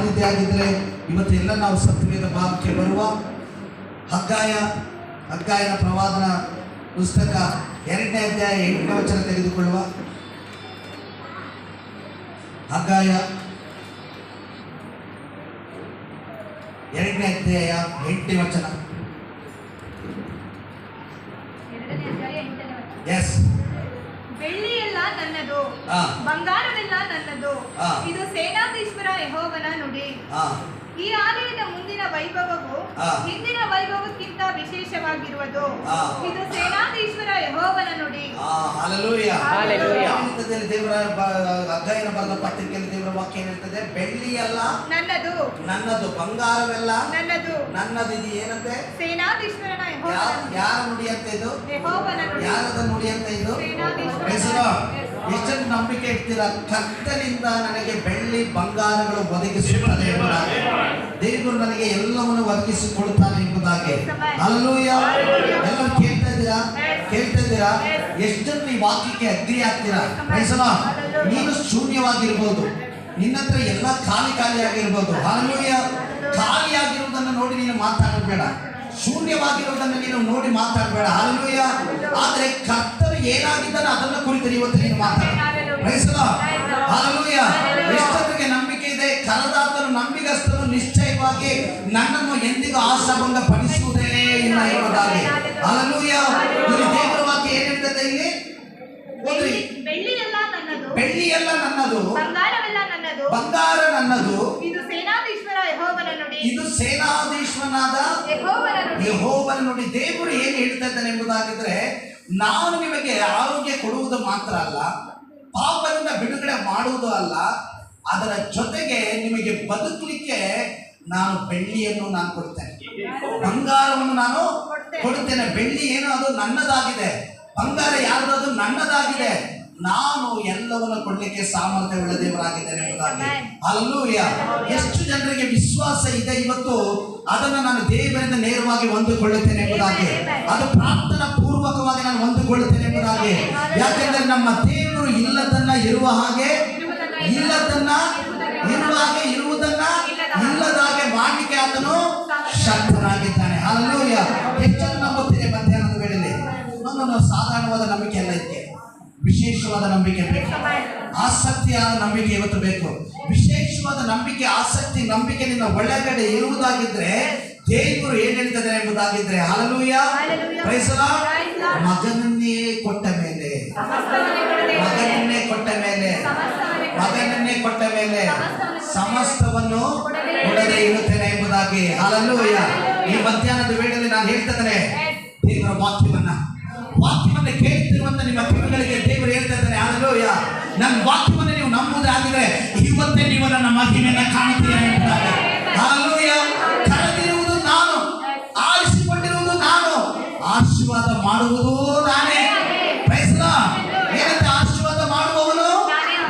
ಸಾನ್ನಿಧ್ಯ ಆಗಿದ್ದರೆ ಇವತ್ತು ಎಲ್ಲ ನಾವು ಸತ್ಯವೇದ ಭಾಗಕ್ಕೆ ಬರುವ ಹಗ್ಗಾಯನ ಪ್ರವಾದನ ಪುಸ್ತಕ 2ನೇ ಅಧ್ಯಾಯ 8ನೇ ವಚನ ತೆಗೆದುಕೊಳ್ಳುವ. ಹಗ್ಗಾಯ 2ನೇ ಅಧ್ಯಾಯ 8ನೇ ವಚನ. ಎಸ್. ಬೆಳ್ಳಿಯೆಲ್ಲ ನನ್ನದು, ಬಂಗಾರವೆಲ್ಲ ನನ್ನದು, ಇದು ಸೇನಾಧೀಶ್ವರ ಯೆಹೋವನ ನುಡಿ. ಈ ಆಲಯದ ಮುಂದಿನ ವೈಭವವು ಹಿಂದಿನ ವೈಭವಕ್ಕಿಂತ ವಿಶೇಷವಾಗಿರುವುದು. ಇದು ಸೇನಾಧೀಶ್ವರ ಯೆಹೋವನ ನುಡಿ. ದೇವರ ಹಗ್ಗಾಯನ ಬರೆದ ಪತ್ರಿಕೆಯಲ್ಲಿ ದೇವರ ವಾಕ್ಯ ಏನಿರ್ತದೆ? ಬೆಳ್ಳಿಯೆಲ್ಲ ನನ್ನದು, ಬಂಗಾರವೆಲ್ಲ ನನ್ನದು. ಇದು ಏನಂತೆ? ಸೇನಾಧೀಶ್ವರನ ಯಾರ ನುಡಿ ಅಂತ ಇದು? ಯೆಹೋವನ ನುಡಿ. ಯಾರದ ನುಡಿ ಅಂತ ಇದು? ಎಷ್ಟೊಂದು ನಂಬಿಕೆ ಇರ್ತೀರ, ಕರ್ತನಿಂದ ನನಗೆ ಬೆಳ್ಳಿ ಬಂಗಾರಗಳು ಒದಗಿಸುತ್ತದೆ ಎಂಬುದಾಗಿ, ದೇವರು ನನಗೆ ಎಲ್ಲವನ್ನು ಒದಗಿಸಿಕೊಡುತ್ತಾನೆ ಎಂಬುದಾಗಿ. ಹಲ್ಲೆಲೂಯಾ. ಎಲ್ಲರೂ ಕೇಳ್ತಾ ಇದ್ದೀರಾ? ಎಷ್ಟೊಂದು ಈ ವಾಕ್ಯಕ್ಕೆ ಅಗ್ರಿ ಆಗ್ತೀರಾ? ನೀನು ಶೂನ್ಯವಾಗಿರ್ಬೋದು, ನಿನ್ನ ಹತ್ರ ಎಲ್ಲ ಖಾಲಿ ಆಗಿರ್ಬೋದು. ಹಲ್ಲೆಲೂಯಾ. ಖಾಲಿಯಾಗಿರುವುದನ್ನು ನೋಡಿ ನೀನು ಮಾತಾಡಬೇಡ, ಶೂನ್ಯವಾಗಿರುವುದನ್ನು ನೀನು ನೋಡಿ ಮಾತಾಡಬೇಡ. ಹಲ್ಲೆಲೂಯಾ. ಆದರೆ ಕರ್ತನು ಏನಾಗಿದ್ದಾನೆ ಅದನ್ನ ಕುರಿತು ಇವತ್ತು ನೀನು ಮಾತಾಡ. ಹಲ್ಲೆಲೂಯಾ. ಎಷ್ಟೊತ್ತಿಗೆ ನಂಬಿಕೆ ಇದೆ, ಕರೆದಾತನು ನಂಬಿಗಸ್ತನು ನಿಶ್ಚಯವಾಗಿ ನನ್ನನ್ನು ಎಂದಿಗೂ ಆಶಾಭಂಗ ಪಡಿಸುವುದೇ ಇಲ್ಲ ಎಂಬುದಾಗಿ. ಹಲ್ಲೆಲೂಯಾ. ಇಲ್ಲಿ ದೇವರ ವಾಕ್ಯ ಏನಿರ್ತದೆ ಇಲ್ಲಿ? ಓದ್ರಿ. ಬೆಳ್ಳಿಯೆಲ್ಲ ನನ್ನದು, ಬಂಗಾರ ನನ್ನದು, ಇದು ಸೇನಾಧೀಶ್ವರನಾದ ಯೆಹೋವನ ನುಡಿ. ದೇವರು ಏನು ಹೇಳ್ತಾ ಇದ್ದಾನೆ ಎಂಬುದಾಗಿದ್ರೆ, ನಾನು ನಿಮಗೆ ಆರೋಗ್ಯ ಕೊಡುವುದು ಮಾತ್ರ ಅಲ್ಲ, ಪಾಪದಿಂದ ಬಿಡುಗಡೆ ಮಾಡುವುದು ಅಲ್ಲ, ಅದರ ಜೊತೆಗೆ ನಿಮಗೆ ಬದುಕಲಿಕ್ಕೆ ನಾನು ಬೆಳ್ಳಿಯನ್ನು ನಾನು ಕೊಡ್ತೇನೆ, ಬಂಗಾರವನ್ನು ನಾನು ಕೊಡುತ್ತೇನೆ. ಬೆಳ್ಳಿ ಏನು? ಅದು ನನ್ನದಾಗಿದೆ. ಬಂಗಾರ ಯಾರ್ದು? ಅದು ನನ್ನದಾಗಿದೆ. ನಾನು ಎಲ್ಲವನ್ನು ಕೊಡ್ಲಿಕ್ಕೆ ಸಾಮರ್ಥ್ಯವುಳ್ಳ ದೇವರಾಗಿದ್ದೇನೆ ಎಂಬುದಾಗಿ. ಹಲ್ಲೆಲೂಯಾ. ಎಷ್ಟು ಜನರಿಗೆ ವಿಶ್ವಾಸ ಇದೆ ಇವತ್ತು ಅದನ್ನು ನಾನು ದೇವರಿಂದ ನೇರವಾಗಿ ಹೊಂದಿಕೊಳ್ಳುತ್ತೇನೆ ಎಂಬುದಾಗಿ, ಅದು ಪ್ರಾರ್ಥನಾ ಪೂರ್ವಕವಾಗಿ ನಾನು ಹೊಂದಿಕೊಳ್ಳುತ್ತೇನೆ ಎಂಬುದಾಗಿ. ಯಾಕೆಂದ್ರೆ ನಮ್ಮ ದೇವರು ಇಲ್ಲದನ್ನ ಇರುವ ಹಾಗೆ, ಇಲ್ಲದನ್ನ ಇರುವ ಹಾಗೆ, ಇರುವುದನ್ನ ಇಲ್ಲದಾಗೆ ಮಾಡಲಿಕ್ಕೆ ಆತನು ಶಕ್ತನಾಗಿದ್ದಾನೆ. ಹಲ್ಲೆಲೂಯಾ. ಹೆಚ್ಚನ್ನು ನಂಬುತ್ತೇನೆ ಮಧ್ಯಾಹ್ನದ ವೇಳೆಯಲ್ಲಿ. ನಮ್ಮನ್ನು ಸಾಧಾರಣವಾದ ನಂಬಿಕೆ ಎಲ್ಲ ಇದ್ದೆ, ವಿಶೇಷವಾದ ನಂಬಿಕೆ ಬೇಕು, ಆಸಕ್ತಿಯಾದ ನಂಬಿಕೆ ಇವತ್ತು ಬೇಕು. ವಿಶೇಷವಾದ ನಂಬಿಕೆ, ಆಸಕ್ತಿ, ನಂಬಿಕೆ ನಿನ್ನ ಒಳಗಡೆ ಇರುವುದಾಗಿದ್ರೆ ದೇವರು ಏನ್ ಹೇಳ್ತದೆ ಎಂಬುದಾಗಿದ್ರೆ, ಹಲ್ಲೆಲೂಯಾ. Praise the lord. ಮಗನನ್ನೇ ಕೊಟ್ಟ ಮೇಲೆ ಸಮಸ್ತವನ್ನು ಕೊಡದೆ ಇರುತ್ತೇನೆ ಎಂಬುದಾಗಿ. ಹಲ್ಲೆಲೂಯಾ. ಈ ಮಧ್ಯಾಹ್ನದ ವೇಳೆಯಲ್ಲಿ ನಾನು ಹೇಳ್ತಿದ್ದೇನೆ, ದೇವರ ವಾಕ್ಯವನ್ನ ಕೇಳ್ತಿರುವಂತ ನಿಮ್ಮ ಕಿವಿಗಳಿಗೆ ದೇವರು ಹೇಳ್ತಾ ಇದ್ದಾನೆ, ಹಲ್ಲೆಲೂಯಾ, ನನ್ನ ವಾಕ್ಯವನ್ನು ನೀವು ನಂಬುವುದಾಗಿದ್ರೆ ಇವತ್ತೇ ನೀವು ನನ್ನ ಮಹಿಮೆಯನ್ನು ಕಾಣುತ್ತೀರ ಎಂಬುದಾಗಿ. ಹಲ್ಲೆಲೂಯಾ. ಕರೆದಿರುವುದು ನಾನು, ಆರಿಸಿಕೊಂಡಿರುವುದು ನಾನು, ಆಶೀರ್ವಾದ ಮಾಡುವುದು ನಾನೇ. Praise the lord. ಏನಂತ ಆಶೀರ್ವಾದ ಮಾಡುವವನು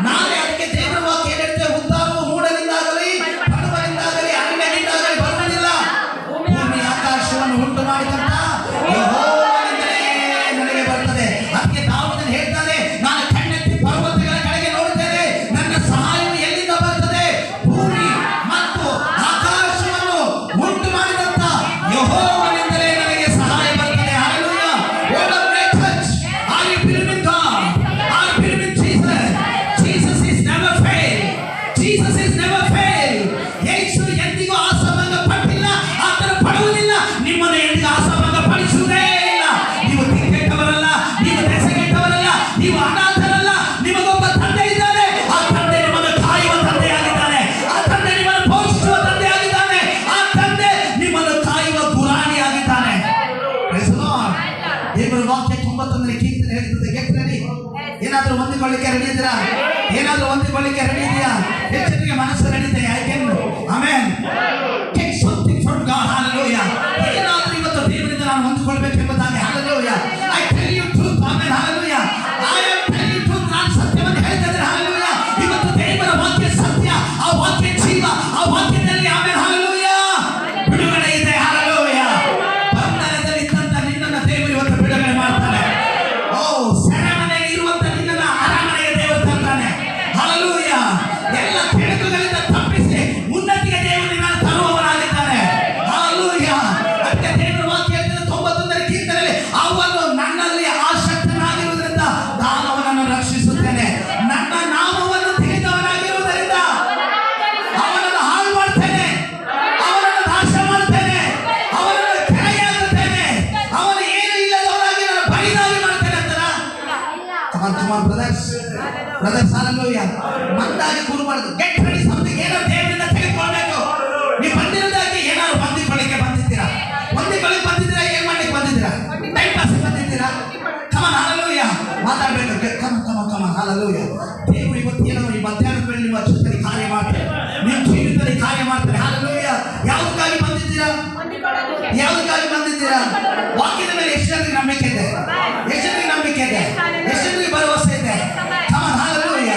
ನಾನೇ. ಅದಕ್ಕೆ ದೇವರ ವಾಕ್ಯ ಏನ್ ಹೇಳ್ತೇವೆ? ಉದ್ಧಾರವು ಮೂಢನಿಂದಾಗಲಿ ಬಡವನಿಂದಾಗಲಿ ಅನ್ಯನಿಂದಾಗಲಿ ಬರುವುದಿಲ್ಲ, ಭೂಮಿ ಆಕಾಶವನ್ನು ಉಂಟು ಮಾಡಿದಂತ ಏನಾದ್ರೂ ಹೊಂದಿಕೊಳ್ಳಿಕ್ಕೆ ರೆಡಿ ಇದ್ದೀರಾ? ಏನಾದ್ರೂ ಹೊಂದಿಕೊಳ್ಳಿಕ್ಕೆ ರೆಡಿ ಇದೆಯಾ? ಹೆಚ್ಚಿಗೆ ಮನಸ್ಸು ನಡೀತೆ. Amen. Take something from God. Hallelujah. ಏನಾದ್ರೂ ಇವತ್ತು ದೇವರಿಂದ ನಾನು ಹೊಂದಿಕೊಳ್ಳಬೇಕೆಂಬುದಾಗಿ. Hallelujah. I tell you truth. Amen. Hallelujah. I am telling you truth. ನಾನು ಸತ್ಯವನ್ನು ಹೇಳ್ತಾ ಇದ್ದೇನೆ. Hallelujah. ಇವತ್ತು ದೇವರ ವಾಕ್ಯ ಸತ್ಯ, ಆ ವಾಕ್ಯ ಜೀವ, ಆ ವಾಕ್ಯದಲ್ಲಿ ಆಮೆನ್. Hallelujah. ಬಿಡುಗಡೆ ಇದೆ. Hallelujah. ಬಂಧನದಲ್ಲಿ ಇದ್ದಂತ ನಿನ್ನನ್ನು ದೇವರು ಇವತ್ತು ಬಿಡುಗಡೆ ಮಾಡ್ತಾನೆ. ಓ, ಸೆರೆಮನೆಯಲ್ಲಿ ಇರುವಂತ ನಿನ್ನನ್ನು ಅರಮನೆಗೆ ದೇವರು ತಂತಾನೆ. ಬ್ರದರ್ ಹalleluya. ಮಂದಾಗಿ ಕೂರಬಾರದು. Get ready something. ಏನೋ ದೇವರಿಂದ ತೆಗೆದುಕೊಳ್ಳಬೇಕು. ನೀವು ಬಂದಿರೋದಕ್ಕೆ ಏನಾದ್ರು ಹೊಂದಿಕೊಳ್ಳಿಕ್ಕೆ ಬಂದಿದ್ದೀರಾ? ಹೊಂದಿಕೊಳ್ಳಿಕ್ಕೆ ಬಂದಿದ್ದೀರಾ? ಏನ್ ಮಾಡ್ಲಿಕ್ಕೆ ಬಂದಿದ್ದೀರಾ? ಟೈಮ್ ಪಾಸ್ ಬಂದಿದ್ದೀರಾ? ಕಮನ್ ಹalleluya. ಮಾತಾಡಬೇಕು. ಕಮನ್ ಹalleluya. ದೇವರು ಇವತ್ತು ಏನೋ ಈ ಮಧ್ಯಾಹ್ನದ ವೇಳೆ ನಿಮ್ಮ ಜೊತೆ ಕಾರ್ಯ ಮಾಡ್ತಾರೆ, ನಿಮ್ಮ ಜೀವಿತದಲ್ಲಿ ಕಾರ್ಯ ಮಾಡ್ತಾರೆ. ಹalleluya. ಯಾವುದಕ್ಕಾಗಿ ಬಂದಿದ್ದೀರಾ? ಯಾವುದಕ್ಕಾಗಿ ಬಂದಿದ್ದೀರಾ? ವಾಕ್ಯದ ಮೇಲೆ ಎಷ್ಟು ಜನರಿಗೆ ನಂಬಿಕೆ ಇದೆ? ಎಷ್ಟು ಜನರಿಗೆ ನಂಬಿಕೆ ಇದೆ? ಎಷ್ಟು ಜನರಿಗೆ ಭರವಸೆ ಇದೆ? Come on hallelujah.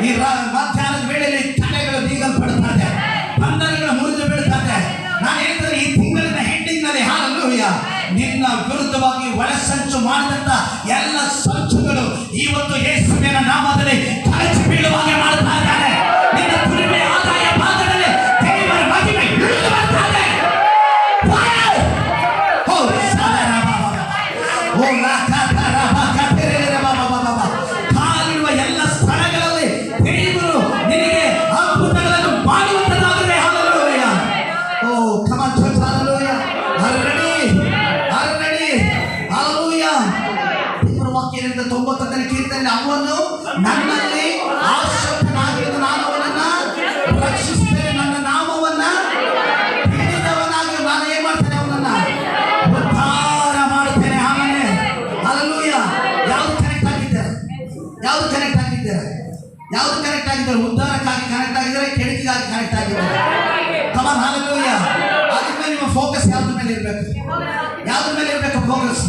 ಈ ಮಧ್ಯಾಹ್ನದ ವೇಳೆಯಲ್ಲಿ ತಲೆಗಳು ನೀಗಲ್ಪಡುತ್ತದೆ, ಬಂಧನಗಳು ಮುರಿದು ಬೀಳುತ್ತದೆ. ನಾನು ಹೇಳ್ತೇನೆ, ಈ ತಿಂಗಳಿನ ಹೆಂಡಿಂಗ್ ನಲ್ಲಿ ಹalleluya ನಿನ್ನ ವಿರುದ್ಧವಾಗಿ ಒಳಸಂಚು ಮಾಡಿದಂತ ಎಲ್ಲ ಸಂಚುಗಳು ಇವತ್ತು ಯೇಸುವಿನ ನಾಮದಲ್ಲಿ ಕಳಚಿ ಬೀಳುವಾಗೆ ಮಾಡ್ತಾ ಇದ್ದಾನೆ. ನಿನ್ನ ದುಡಿಮೆ ಆದಾಯ ಭಾಗದಲ್ಲಿ ದೇವರ ಮಹಿಮೆ ಇಳಿದು ಬರ್ತಾ ಇದೆ. ಕಾಲಿಡುವ ಎಲ್ಲ ಸ್ಥಳಗಳಲ್ಲಿ ದೇವರು ನಿನಗೆ ಅದ್ಭುತಗಳನ್ನು ಮಾಡುವಂತದ್ದಾಗಿದೆ. ಹalleluya. ಓ ಕಮನ್ ಚರ್ಚ್ ಹalleluya. ಆಲ್ರೆಡಿ ಹalleluya. ದೇವರ ವಾಕ್ಯ ಹೇಳಿದ 91ನೇ ಕೀರ್ತನೆಯಲ್ಲಿ ಅವನು ನನ್ನಲ್ಲಿ ಆಸಕ್ತನಾಗಿದ್ದು ನಾನು ಅವನನ್ನ ರಕ್ಷಿಸುತ್ತೇನೆ, ನನ್ನ ನಾಮವನ್ನ ಹಿಡಿದವನಾಗಿ ನಾನು ಏನ್ ಮಾಡ್ತೇನೆ? ಅವನನ್ನ ಉದ್ಧಾರ ಮಾಡುತ್ತೇನೆ. ಆಮೇಲೆ ಹalleluya. ಯಾವುದು ಕನೆಕ್ಟ್ ಆಗಿದ್ದಾರೆ? ಯಾವುದು ಕನೆಕ್ಟ್ ಆಗಿದ್ದಾರೆ? ಯಾವುದು ಕನೆಕ್ಟ್ ಆಗಿದ್ದಾರೆ? ಉದ್ಧಾರಕ್ಕಾಗಿ ಕನೆಕ್ಟ್ ಆಗಿದ್ದಾರೆ, ಕೆಡಕಿಗಾಗಿ ಕನೆಕ್ಟ್ ಆಗಿದ್ದಾರೆ. Come on hallelujah. ಆದ್ಮೇಲೆ ನಿಮ್ಮ ಫೋಕಸ್ ಯಾವ್ದ್ರ ಮೇಲೆ ಇರಬೇಕು? ಯಾವ್ದ್ರ ಮೇಲೆ ಇರಬೇಕು ಫೋಕಸ್?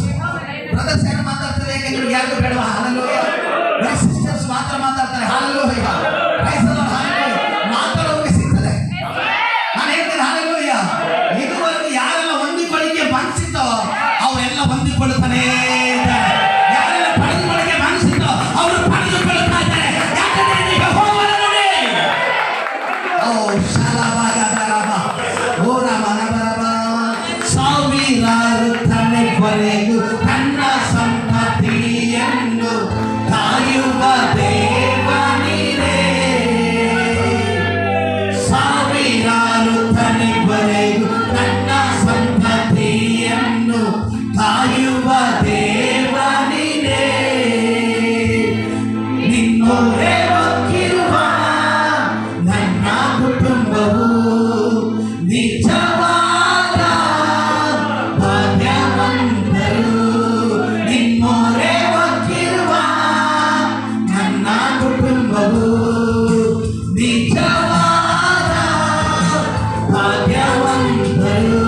ಬ್ರದರ್ಸ್ ಏನು ಮಾತಾಡ್ತಾರೆ? ಯಾಕೆ ನಿಮ್ಗೆ ಯಾರಿಗೂ ಬೇಡವಾ? ಹalleluya. ಸಿಸ್ಟರ್ಸ್ ಮಾತ್ರ ಮಾತಾಡ್ತಾರೆ. ಹalleluya. Praise the lord. ಹalleluya. ಮಾತಾಡೋರಿಗೆ ಸಿಗ್ತದೆ. ನಾನು ಹೇಳ್ತೇನೆ ಹalleluya. ಇದುವರೆಗೂ ಯಾರೆಲ್ಲ ಹೊಂದಿಕೊಳ್ಳಿಕ್ಕೆ ಮನಸ್ಸಿತ್ತೋ ಅವರೆಲ್ಲ ಹೊಂದಿಕೊಳ್ಳುತ್ತಾನೆ ಇದ್ದಾರೆ. ಯಾರೆಲ್ಲ ಪಡೆದುಕೊಳ್ಳಿಕ್ಕೆ ಮನಸ್ಸಿತ್ತೋ ಅವರು ಪಡೆದುಕೊಳ್ಳುತ್ತಾ ಇದ್ದಾರೆ. ಯಾಕಂದ್ರೆ ಇದು ಯೆಹೋವನ ನುಡಿ. ಓ ಶಾಲಾಬಾಗದರಬ ಓ ರಾಮನಬರಬ. ಸಾವಿರಾರು ತಲೆವರೆಗೂ ನನ್ನ ಸಂತತಿಯನ್ನು ಕಾಯುವ ದೇವನಿದೆ. ಸಾವಿರಾರು ತಲೆವರೆಗೂ ನನ್ನ ಸಂತತಿಯನ್ನು ಕಾಯುವ ದೇವನಿದೆ. ನಿನ್ನೋರೇ ಒಕ್ಕಿರುವ ನನ್ನ ಕುಟುಂಬವು ನಿಜವಾದ ಭಾಗ್ಯವಂತರು. ನಿನ್ನೋರೇ ಒಕ್ಕಿರುವ ನನ್ನ ಕುಟುಂಬವು ನಿಜವಾದ ಭಾಗ್ಯವಂತರು.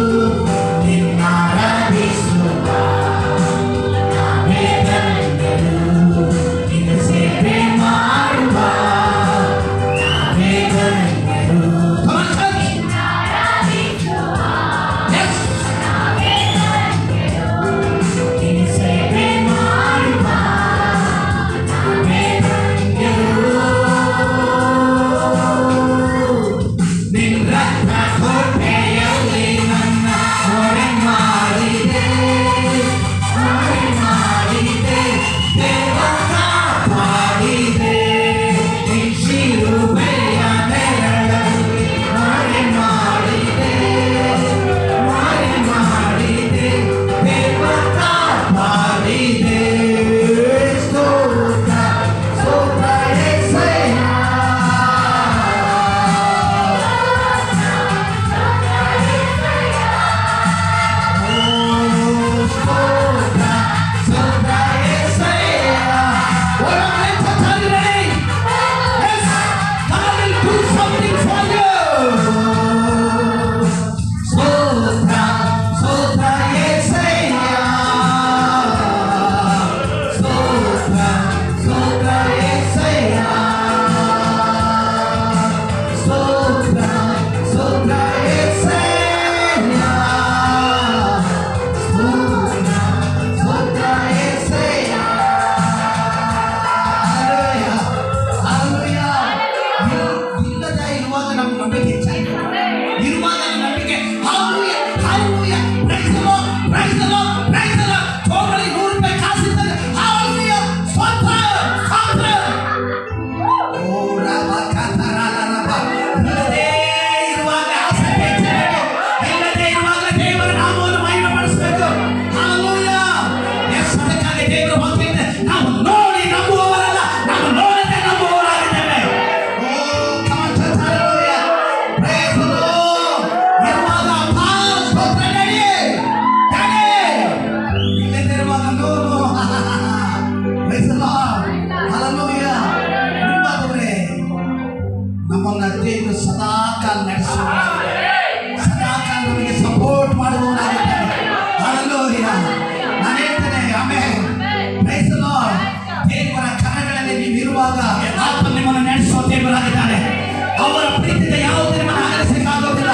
ಅವರ ಪ್ರೀತಿಯಿಂದ ಯಾವುದು ನಿಮ್ಮನ್ನು ಆಗಲಿಸಲಿಕ್ಕಾಗೋದಿಲ್ಲ.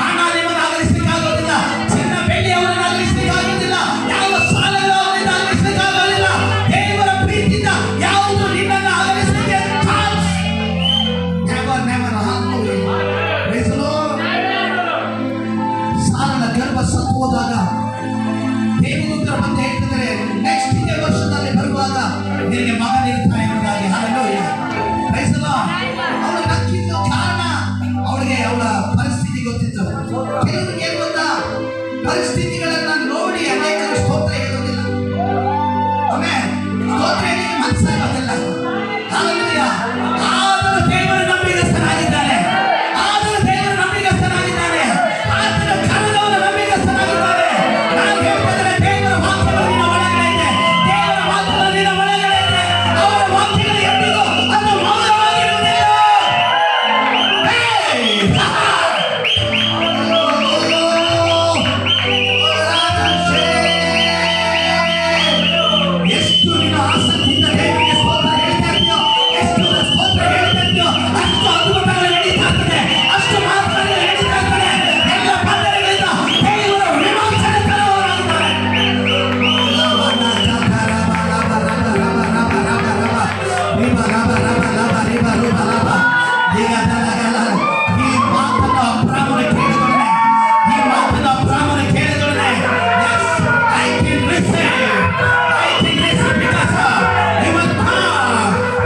ಹಣ ನಿಮ್ಮನ್ನು ಆಗಲಿಸಲಿಕ್ಕಾಗೋದಿಲ್ಲ. ಚಿನ್ನ ಬೆಳ್ಳಿ ಅವರನ್ನು ಆಗಲಿಸಲಿಕ್ಕಾಗೋದಿಲ್ಲ. ಯಾವ ಸಾಲಗಳು ಅವರಿಂದ ಆಗಲಿಸಲಿಕ್ಕಾಗೋದಿಲ್ಲ. ದೇವರ ಪ್ರೀತಿಯಿಂದ ಯಾವುದು ನಿನ್ನನ್ನು ಆಗಲಿಸಲಿಕ್ಕೆ ಸಾಲನ ಗರ್ಭ ಸತ್ತು ಹೋದಾಗ ದೇವದೂತರ ಬಂದು ಹೇಳ್ತಿದ್ದಾರೆ, ನೆಕ್ಸ್ಟ್ ಇದೇ ವರ್ಷದಲ್ಲಿ ಬರುವಾಗ ನಿನಗೆ ಮಗನಿರ್ತಾನೆ ಎಂಬುದಾಗಿ. Hallelujah, praise the lord. ಅವಳು ನಕ್ಕಿದ್ದು ಕಾರಣ ಅವಳಿಗೆ ಅವಳ ಪರಿಸ್ಥಿತಿ ಗೊತ್ತಿತ್ತು. ಕೆಲವರಿಗೆ ಏನು ಗೊತ್ತಾ, ಪರಿಸ್ಥಿತಿಗಳನ್ನ ನೋಡಿ ಅನೇಕರು ಸ್ತೋತ್ರ ಹೇಳೋದಿಲ್ಲ. ಆಮೆನ್. ಸ್ತೋತ್ರ ಹೇಳಲಿಕ್ಕೆ ಮನಸ್ಸಾಗೋದಿಲ್ಲ. ಹಲ್ಲೆಲೂಯಾ. ಆದರೂ ದೇವರು ನಂಬಿಗಸ್ತನಾಗಿದ್ದಾನೆ. ಆದರೂ ದೇವರು ನಂಬಿಗಸ್ತನಾಗಿದ್ದಾನೆ. ಆತನ ಕರೆದವನು ನಂಬಿಗಸ್ತನಾಗಿದ್ದಾನೆ. ನಾನು ಹೇಳ್ತಿದ್ದೇನೆ, ದೇವರ ವಾಕ್ಯಗಳು ನಿನ್ನ ಒಳಗಡೆ ಇದೆ. ದೇವರ ವಾಕ್ಯಗಳು ನಿನ್ನ ಒಳಗಡೆ ಇದೆ. ಅವರ ವಾಕ್ಯಗಳು ಎಂದಿಗೂ ಅದು ಮೌನವಾಗಿರುವುದಿಲ್ಲ. ಎಷ್ಟು ನಿನ್ನ ಆಸಕ್ತಿಯಿಂದ ದೇವರಿಗೆ ಸ್ತೋತ್ರ ಹೇಳ್ತಾ ಇದೆಯೋ, ಎಷ್ಟು ಸ್ತೋತ್ರ ಹೇಳ್ತಾ ಇದೆಯೋ, ಅಷ್ಟು ಅದ್ಭುತಗಳು ನಡೀತಾ ಇರ್ತದೆ, ಅಷ್ಟು ಮಾತುಗಳು ನಡೀತಾ ಇರ್ತದೆ. ಎಲ್ಲ ಬಂಧನಗಳಿಂದ ದೇವರು ವಿಮೋಚನೆ ತರುವವರಾಗಿದ್ದಾರೆ. ಈ ಮಾತನ್ನ ಬ್ರಾಹ್ಮಣ ಕೇಳಿದೊಡನೆ, ಈ ಮಾತನ್ನ ಬ್ರಾಹ್ಮಣ ಕೇಳಿದೊಡನೆ, yes, I can receive. I can receive because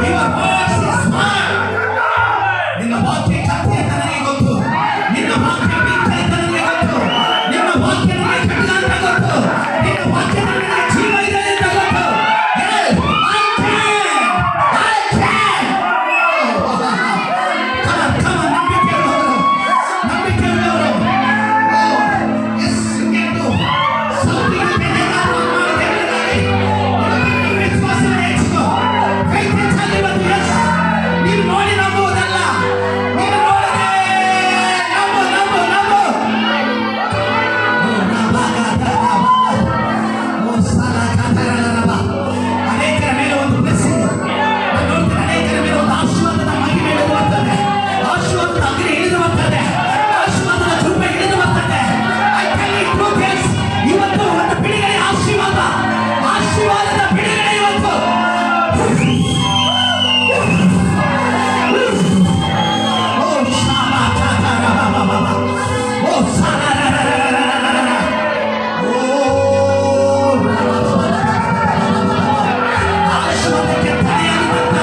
your words is smart. ನಿನ್ನ ವಾಕ್ಯ ಕಥೆ ಅಂತ ನನಗೆ ಗೊತ್ತು. ನಿನ್ನ ವಾಕ್ಯ ಬಿತ್ತೆ ಅಂತ ನನಗೆ ಗೊತ್ತು. ನಿನ್ನ ವಾಕ್ಯ ನನಗೆ ಕಟ್ಟಿದ ಅಂತ ಗೊತ್ತು. ನಿನ್ನ ವಾಕ್ಯ ನನಗೆ ಜೀವ ಇದೆ ಅಂತ ಗೊತ್ತು. Yes, I can. Come on, ನಂಬಿಕೆ ಉಳ್ಳವರು. Oh, yes, you can do something you can never ಮಾಡಿ ವಿಶ್ವಾಸವನ್ನು ಹೆಚ್ಚಿಕೋ. ಕೈ ತೆಚ್ಚಲ್ಲಿ ಬಂದು yes, ನೀನು ನೋಡಿ ನಂಬುವುದಲ್ಲ, ನೀನು ನೋಡದೆ ನಂಬು. ಅನೇಕರ ಮೇಲೆ ಒಂದು ಬ್ಲೆಸ್ಸಿಂಗ್ ನಾನು ನೋಡ್ತೀನಿ. ಅನೇಕರ ಮೇಲೆ ಒಂದು ಆಶೀರ್ವಾದದ ಮಹಿಮೆ ಇಳಿದು ಬರ್ತದೆ. ಆಶೀರ್ವಾದದ ಅಗ್ನಿ ಇಳಿದು ಬರ್ತದೆ. ಆಶೀರ್ವಾದದ ಕೃಪೆ ಇಳಿದು ಬರ್ತದೆ. I tell you truth, yes, ಇವತ್ತು ಒಂದು ಬಿಡುಗಡೆ ಆಶೀರ್ವಾದದ ಬಿಡುಗಡೆ ಇವತ್ತು. ಓ ಶಾಬಾ ತಾತಾರಾಬಾಬಾ. ಓ ಸಾಲಾರಾರಾರಾರಾರಾರಾ. ಆಶೀರ್ವಾದಕ್ಕೆ ತಡೆಯಾಗಿದ್ದಂತ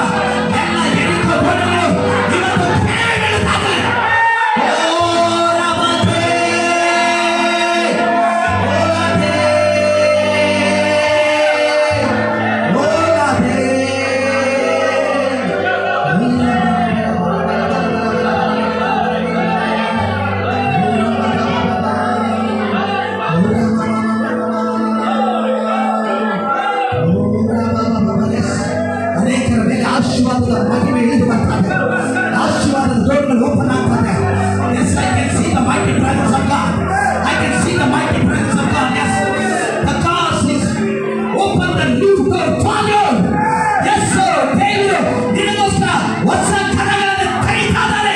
ಎಲ್ಲ ಎರಿಕೋ ಗೋಡೆಗಳು ಇವತ್ತು ಕೆಳಗೆ ಬೀಳುತ್ತವೆ. ಓ ರಾಮದೇ, ಅನೇಕರ ಮೇಲೆ ಆಶೀರ್ವಾದದ ಮಹಿಮೆ ಇಳಿದು ಬರ್ತದೆ. ಆಶೀರ್ವಾದದ ಡೋರ್ಗಳು ಓಪನ್ ಆಗ್ತದೆ. Yes, I can see the mighty presence of God. I can see the mighty presence of God. Yes, the God is open the new door for you. Yes, sir. ದೇವರು ನಿನಗೋಸ್ಕರ ಹೊಸ ಕದಗಳನ್ನು ತೆರೀತಾ ಇದ್ದಾರೆ.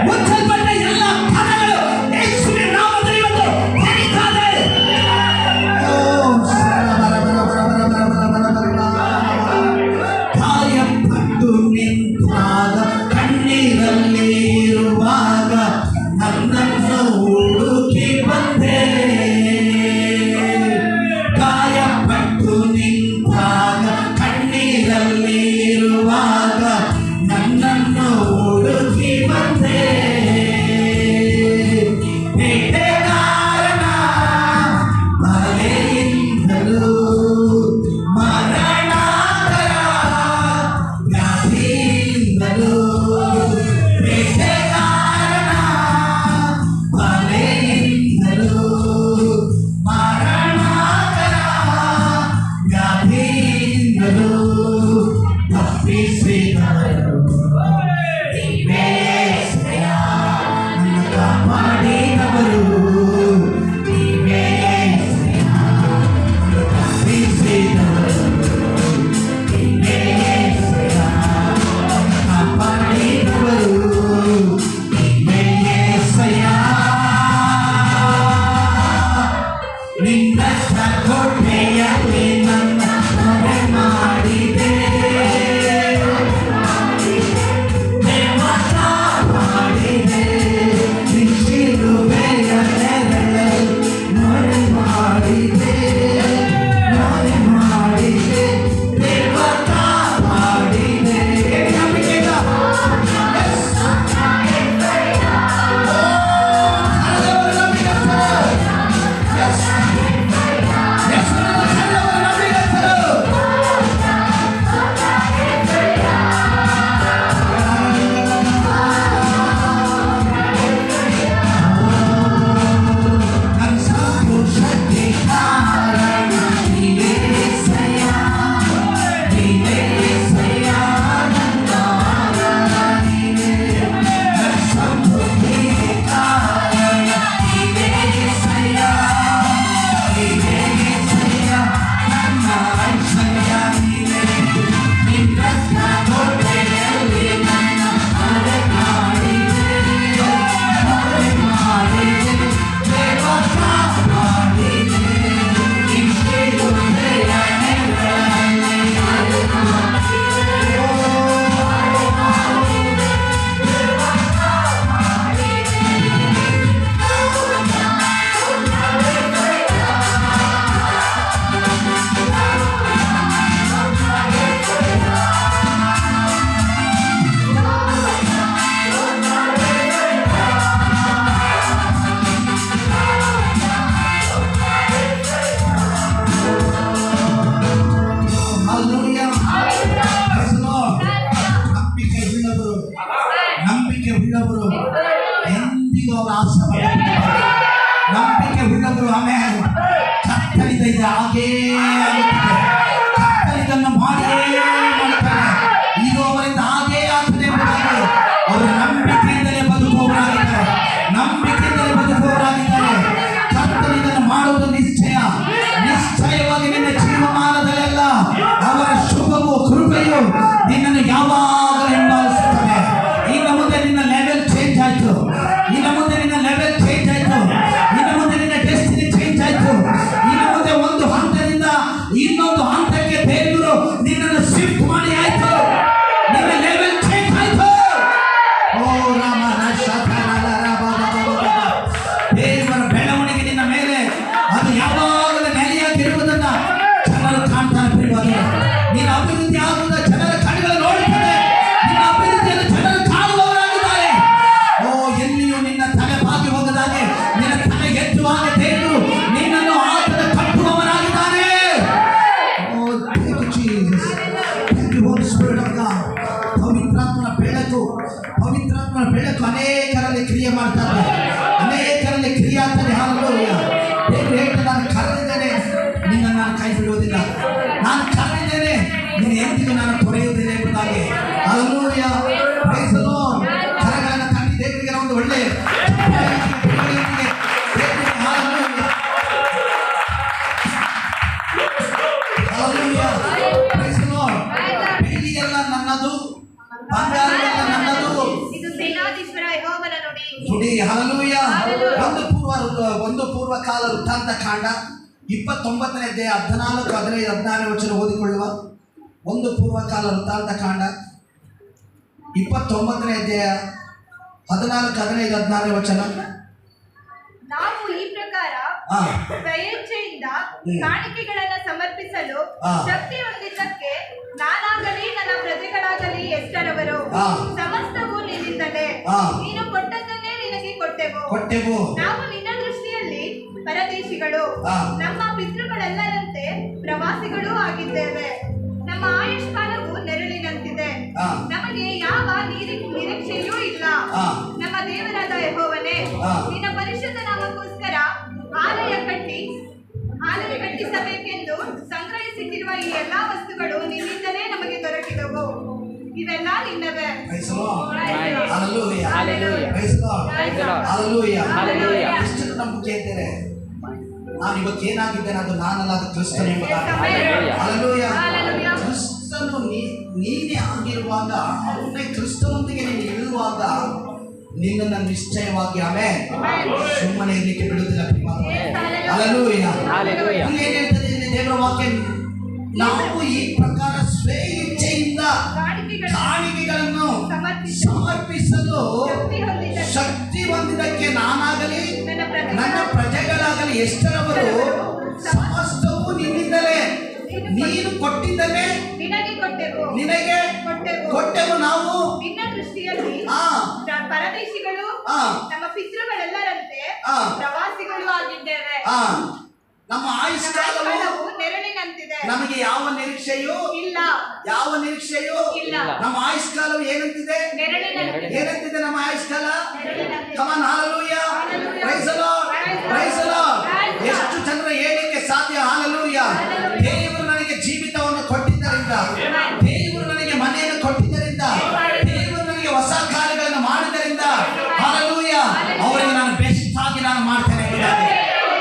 ಮುಚ್ಚಲ್ಪಟ್ಟ ಎಲ್ಲ ಕದಗಳು ಯೇಸುವಿನ ನಾಮದಲ್ಲಿ ಇವತ್ತು ತೆರೀತಾ ಇದ್ದಾರೆ. ಕಾಯಪಟ್ಟು ನಿಂತಾಗ ಕಣ್ಣೀರಲ್ಲಿ ಇರುವಾಗ ನನ್ನನ್ನು ಹುಡುಕಿ ಬಂದೆ. ಕಾಯಪಟ್ಟು ನಿಂತಾಗ ಕಣ್ಣೀರಲ್ಲಿ ಇರುವಾಗ ನನ್ನನ್ನು ಹುಡುಕಿ ಬಂದೆ. ಬೇಟೆಗಾರನ ಬಲೆಯಿಂದಲೂ ಮರಣಾಕರ ವ್ಯಾಧಿಯಿಂದಲೂ ಬೇಟೆಗಾರನ ಬಲೆ ಆಸೆ ಪಡುತ್ತಾರೆ. ನಂಬಿಕೆ ಉಳ್ಳವರು ಆಮೇಲೆ ಕರ್ತನಿದೆ ಹಾಗೇ ಆಗುತ್ತದೆ. ಕರ್ತನಿದನ್ನು ಮಾಡಿಯೇ ಮಾಡುತ್ತಾರೆ. ಇದು ಅವರಿಂದ ಹಾಗೇ ಆಗ್ತದೆ ಎಂಬುದಾಗಿ ಅವರು ನಂಬಿಕೆಯಿಂದಲೇ ಬದುಕುವವರಾಗಿದ್ದಾರೆ. ನಂಬಿಕೆಯಿಂದಲೇ ಬದುಕುವವರಾಗಿದ್ದಾರೆ. ಕರ್ತನಿದನ್ನು ಮಾಡುವುದು ನಿಶ್ಚಯ. ನಿಶ್ಚಯವಾಗಿ ನಿನ್ನ ಜೀವಮಾನದಲ್ಲೆಲ್ಲ ಅವರ ಶುಭವು ಕೃಪೆಯು ನಿನ್ನನ್ನು ಯಾವಾಗಲೂ ಹಿಂಬಾಲಿಸುತ್ತದೆ. ಇನ್ನು ಮುಂದೆ ನಿನ್ನ ಲೆವೆಲ್ ಚೇಂಜ್ ಆಯ್ತು. ಇನ್ನು ಮುಂದೆ ನಿನ್ನ ಲೆವೆಲ್ ಚೇಂಜ್ ಆಯ್ತು. ಇನ್ನು ಮುಂದೆ ನಿನ್ನ ಡೆಸ್ಟಿನಿ ಚೇಂಜ್ ಆಯ್ತು. ಇನ್ನು ಮುಂದೆ ಒಂದು ಹಂತದಿಂದ ಇನ್ನೊಂದು ಹಂತಕ್ಕೆ ದೇವರು ನಿನ್ನನ್ನು ಶಿಫ್ಟ್ ಮಾಡಿ ಆಯ್ತು. ನಿನ್ನ ಲೆವೆಲ್ ಚೇಂಜ್ ಆಯ್ತು. ಓ ರಾಮ ದೇವರ ಬೆಳವಣಿಗೆ ನಿನ್ನ ಮೇಲೆ ಅದು ಯಾವಾಗಲೂ ನೆಲೆಯಾಗಿರುವುದನ್ನ ಜನರು ಕಾಣ್ತಾರೆ. ಪ್ರಿಯವಾದ ನಿನ್ನ ಅಭಿವೃದ್ಧಿ ಆಗುವುದ ಜನರ ಕಣ್ಣುಗಳು ನೋಡುತ್ತದೆ. ನಿನ್ನ ಅಭಿವೃದ್ಧಿಯನ್ನು ಜನರು ಕಾಣುವವರಾಗಿದ್ದಾರೆ. ಓ ಎಲ್ಲಿಯೂ ನಿನ್ನ ತಲೆ ಬಾಗಿ ಹೋಗದಾಗೆ ನಿನ್ನ ತಲೆ ಎತ್ತುವಾಗ ದೇವರು ನಿನ್ನನ್ನು ಆತನ ಕಟ್ಟುವವರಾಗಿದ್ದಾನೆ. Oh thank you Jesus. Thank you holy spirit of God. ಪವಿತ್ರಾತ್ಮನ ಬೆಳಕು, ಪವಿತ್ರಾತ್ಮನ ಬೆಳಕು ಅನೇಕರಲ್ಲಿ ಕ್ರಿಯೆ ಮಾಡ್ತಾರೆ. ಅನೇಕರಲ್ಲಿ ಕ್ರಿಯೆ ಆಗ್ತದೆ. ಹಲ್ಲೆಲೂಯಾ. ದೇವರು ಹೇಳ್ತಾರೆ, ನಾನು ಕರೆದಿದ್ದೇನೆ, ನಿನ್ನನ್ನು ನಾನು ಕೈ ಬಿಡುವುದಿಲ್ಲ. ನಾನು ಕರೆದಿದ್ದೇನೆ, ನೀನು ಎಂದಿಗೂ ನಾನು ತೊರೆಯುವುದಿಲ್ಲ ಎಂಬುದಾಗಿ. ಹಲ್ಲೆಲೂಯಾ. Praise the lord. ಕರಗಳನ್ನು ತಟ್ಟಿ ದೇವರಿಗೆ ಒಂದು ಒಳ್ಳೆ hallelujah. Hallelujah. Praise the lord. ಬೆಳ್ಳಿಯೆಲ್ಲ ನನ್ನದು, ಬಂಗಾರವೆಲ್ಲ ನನ್ನದು. ಇದು ಸೇನಾಧೀಶ್ವರ ಯೆಹೋವನ ನುಡಿ. ನುಡಿ. ಹಲ್ಲೆಲೂಯಾ. ಒಂದು ಪೂರ್ವಕಾಲ ವೃತ್ತಾಂತ ಕಾಂಡ 29ನೇ ಅಧ್ಯಾಯ 14, 15, 16 ವಚನ ಓದಿಕೊಳ್ಳುವ. ಒಂದು ಪೂರ್ವಕಾಲ ವೃತ್ತಾಂತ ಕಾಂಡ 29ನೇ ಅಧ್ಯಾಯ 14, 15, 16 ವಚನ. ನಾವು ಈ ಪ್ರಕಾರ ಸ್ವಇಚ್ಛೆಯಿಂದ ಕಾಣಿಕೆಗಳನ್ನು ಸಮರ್ಪಿಸಲು ಶಕ್ತಿ ಹೊಂದಿದ್ದಕ್ಕೆ ನಾನಾಗಲಿ ನನ್ನ ಪ್ರಜೆಗಳಾಗಲಿ ಎಷ್ಟರವರು ಸಮಸ್ತವು ನಿನ್ನಿಂದಲೇ. ನೀನು ಕೊಟ್ಟದ್ದನ್ನೇ ನಿನಗೆ ಕೊಟ್ಟೆವು. ನಾವು ನಿನ್ನ ದೃಷ್ಟಿಯಲ್ಲಿ ಪರದೇಶಿಗಳು, ನಮ್ಮ ಪಿತೃಗಳೆಲ್ಲರಂತೆ ಪ್ರವಾಸಿಗಳೂ ಆಗಿದ್ದೇವೆ. ನಮ್ಮ ಆಯುಷ್ಕಾಲವು ನೆರಳಿನಂತಿದೆ. ನಮಗೆ ಯಾವ ನಿರೀಕ್ಷೆಯೂ ಇಲ್ಲ. ನಮ್ಮ ದೇವರಾದ ಯೆಹೋವನೇ, ನಿನ್ನ ಪರಿಶುದ್ಧ ನಾಮಕ್ಕೋಸ್ಕರ ಆಲಯ ಕಟ್ಟಿಸಬೇಕೆಂದು ಸಂಗ್ರಹಿಸಿಟ್ಟಿರುವ ಈ ಎಲ್ಲಾ ವಸ್ತುಗಳು ನಿನ್ನಿಂದಲೇ ನಮಗೆ ದೊರಕಿದವು. ಇವೆಲ್ಲ ನಿನ್ನವೇ. ಎಷ್ಟು ನಂಬಿಕೆ ಇದ್ದೇನೆ. ನಾನು ಇವತ್ತು ಏನಾಗಿದ್ದೇನೆ ಅದು ನಾನಲ್ಲ, ಅದು ಕ್ರಿಸ್ತನು ಎಂಬುದಾಗಿ. ಹಲ್ಲೆಲೂಯಾ. ಕ್ರಿಸ್ತನು ನೀನೇ ಆಗಿರುವಾಗ, ಅವನೇ ಕ್ರಿಸ್ತನೊಂದಿಗೆ ನೀನು ಇರುವಾಗ ನಿನ್ನನ್ನು ನಿಶ್ಚಯವಾಗಿ ಆಮೇಲೆ ಸುಮ್ಮನೆ ಇರಲಿಕ್ಕೆ ಬಿಡುವುದಿಲ್ಲ. ಹಲ್ಲೆಲೂಯಾ. ಇಲ್ಲಿ ಏನ್ ಹೇಳ್ತದೆ ಇಲ್ಲಿ ದೇವರ ವಾಕ್ಯ? ನಾವು ಈ ಪ್ರಕಾರ ಸ್ವೇಚ್ಛೆಯಿಂದ ಕಾಣಿಕೆಗಳನ್ನು ಸಮರ್ಪಿಸಲು ಶಕ್ತಿ ಹೊಂದಿದ್ದಕ್ಕೆ ನಾನಾಗಲಿ ನನ್ನ ಪ್ರಜೆಗಳಾಗಲಿ ಎಷ್ಟರವರು ಸಮಸ್ತವು ನಿನ್ನಿಂದಲೇ. ನೀನು ಕೊಟ್ಟಿದ್ದನ್ನೇ ನಿನಗೆ ಕೊಟ್ಟೆವು. ನಾವು ನಿನ್ನ ದೃಷ್ಟಿಯಲ್ಲಿ ಪರದೇಶಿಗಳು, ನಮ್ಮ ಪಿತೃಗಳೆಲ್ಲರಂತೆ ಪ್ರವಾಸಿಗಳು ಆಗಿದ್ದೇವೆ. ನಮ್ಮ ಆಯುಷ್ಕಾಲವು ನೆರಳಿನಂತಿದೆ. ನಮಗೆ ಯಾವ ನಿರೀಕ್ಷೆಯೂ ಇಲ್ಲ. ಯಾವ ನಿರೀಕ್ಷೆಯೂ ಇಲ್ಲ. ನಮ್ಮ ಆಯುಷ್ಕಾಲವು ಏನಂತಿದೆ? ಏನಂತಿದೆ ನಮ್ಮ ಆಯುಷ್ಕಾಲ? Come on. Hallelujah. Praise the lord. Praise the lord. ಎಷ್ಟು ಜನರು ಹೇಳಿಕೆ ಸಾಧ್ಯ? ಹಲ್ಲೆಲೂಯಾ. ದೇವರು ನನಗೆ ಜೀವಿತವನ್ನು ಕೊಟ್ಟಿದ್ದರಿಂದ, ದೇವರು ನನಗೆ ಮನೆಯನ್ನು ಕೊಟ್ಟಿದ್ದರಿಂದ, ದೇವರು ನನಗೆ ಹೊಸ ಕಾರ್ಯಗಳನ್ನು ಮಾಡಿದ್ದರಿಂದ, ಹಲ್ಲೆಲೂಯಾ, ಅವರಿಗೆ ನಾನು ಬೆಸ್ಟ್ ಆಗಿ ನಾನು ಮಾಡ್ತೇನೆ ಎಂಬುದಾಗಿ,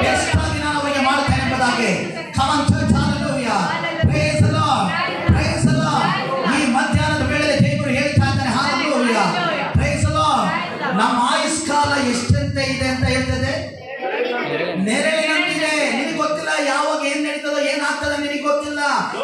ಬೆಸ್ಟ್ ಆಗಿ ನಾನು ಅವರಿಗೆ ಮಾಡ್ತೇನೆ ಎಂಬುದಾಗಿ. Come on church. Hallelujah. Praise the lord. Praise the lord. ಈ ಮಧ್ಯಾಹ್ನದ ವೇಳೆಯಲ್ಲಿ ದೇವರು ಹೇಳ್ತಾ ಇದ್ದಾನೆ. ಹಲ್ಲೆಲೂಯಾ. Praise the lord. ನಮ್ಮ ಆಯುಷ್ಕಾಲ ಎಷ್ಟಂತೆ ಇದೆ ಅಂತ ಹೇಳ್ತದೆ? ನೆರಳಿನಂತಿದೆ. ನಿನಗೆ ಗೊತ್ತಿಲ್ಲ ಯಾವಾಗ ಏನ್ ನಡೀತದೋ, ಏನಾಗ್ತದೆ ನಿನಗೆ ಗೊತ್ತಿಲ್ಲ.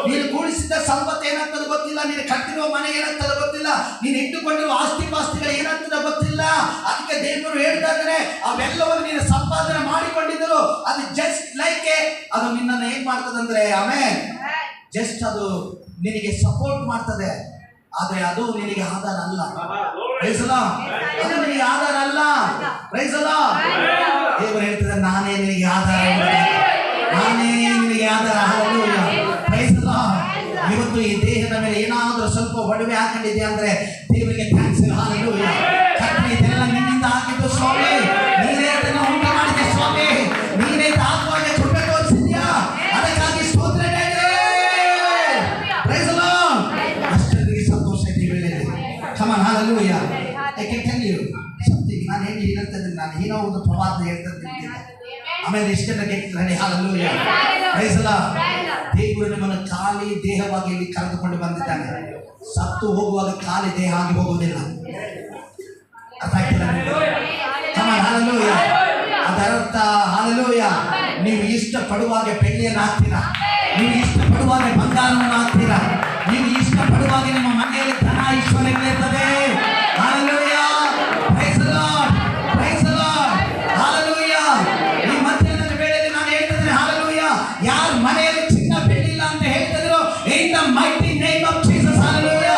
ನೀನು ಕೂಡಿಸಿದ ಸಂಪತ್ತು ಏನಾಗ್ತದೆ ಗೊತ್ತಿಲ್ಲ. ನೀನು ಕಟ್ಟಿರುವ ಮನೆ ಏನಾಗ್ತದೆ ಗೊತ್ತಿಲ್ಲ. ನೀನು ಇಟ್ಟುಕೊಂಡಿರುವ ಆಸ್ತಿ ಪಾಸ್ತಿಗಳು ಏನಾಗ್ತದೆ ಗೊತ್ತಿಲ್ಲ. ಅದಕ್ಕೆ ದೇವರು ಹೇಳ್ತಾ ಇದ್ದಾರೆ, ಅವೆಲ್ಲವನ್ನು ನೀನು ಸಂಪಾದನೆ ಮಾಡಿಕೊಂಡಿದ್ದರು ಅದು ಜಸ್ಟ್ ಲೈಕ್ ಅದು ನಿನ್ನನ್ನು ಏನ್ ಮಾಡ್ತದಂದ್ರೆ ಆಮೇಲೆ ಜಸ್ಟ್ ಅದು ನಿನಗೆ ಸಪೋರ್ಟ್ ಮಾಡ್ತದೆ. ಆದ್ರೆ ಅದು ನಿನಗೆ ಆಧಾರ ಅಲ್ಲ. Praise the lord. ಅದು ನಿನಗೆ ಆಧಾರ ಅಲ್ಲ. Praise the lord. ದೇವರು ಹೇಳ್ತಾರೆ, ನಾನೇ ನಿನಗೆ ಆಧಾರ, ನಾನೇ ನಿನಗೆ ಆಧಾರ. ಹಲ್ಲೆಲೂಯಾ. Praise the lord. ಇವತ್ತು ಈ ದೇಹದ ಮೇಲೆ ಏನಾದರೂ ಸ್ವಲ್ಪ ಒಡವೆ ಹಾಕೊಂಡಿದೆ ಅಂದ್ರೆ ದೇವರಿಗೆ ಥ್ಯಾಂಕ್ಸ್. ಹಲ್ಲೆಲೂಯಾ. ಕರ್ತನೇ, ಇದೆಲ್ಲ ನಿನ್ನಿಂದ ಆಗಿದ್ದು ಸ್ವಾಮಿ. ನಾನು ಏನೋ ಒಂದು ಪ್ರವಾದ ಹೇಳ್ತಿದ್ದೀನಿ. ಆಮೇಲೆ ಇಷ್ಟೆಲ್ಲ get ready. Hallelujah, praise the lord. ದೇವರು ನಮ್ಮನ್ನು ಖಾಲಿ ದೇಹವಾಗಿ ಇಲ್ಲಿ ಕರೆದುಕೊಂಡು ಬಂದಿದ್ದಾನೆ. ಸತ್ತು ಹೋಗುವಾಗ ಖಾಲಿ ದೇಹ ಆಗಿ ಹೋಗುವುದಿಲ್ಲ. ಅರ್ಥ ಆಗ್ತಿಲ್ಲ ನಿಮ್ಗೆ? ಹಲ್ಲೆಲೂಯಾ. ಅದರ್ಥ ಹಲ್ಲೆಲೂಯಾ, ನೀವು ಇಷ್ಟಪಡುವಾಗ ಬೆಳ್ಳಿಯನ್ನು ಹಾಕ್ತೀರಾ, ನೀವು ಇಷ್ಟಪಡುವಾಗ ಬಂಗಾರವನ್ನು ಹಾಕ್ತೀರಾ, ನೀವು ಇಷ್ಟಪಡುವಾಗ ನಿಮ್ಮ ಮನೆಯಲ್ಲಿ ಧನ ಐಶ್ವರ್ಯಗಳಿರ್ತದೆ. Hallelujah, praise the lord, praise the lord, hallelujah. ಈ ಮಧ್ಯಾಹ್ನದ ವೇಳೆಯಲ್ಲಿ ನಾನು ಹೇಳ್ತಿದ್ದೇನೆ, ಹಲ್ಲೆಲೂಯಾ, ಯಾರ ಮನೆಯಲ್ಲಿ ಚಿನ್ನ ಬೆಳ್ಳಿ ಇಲ್ಲ ಅಂತ ಹೇಳ್ತಿದ್ರು, in the mighty name of Jesus, hallelujah.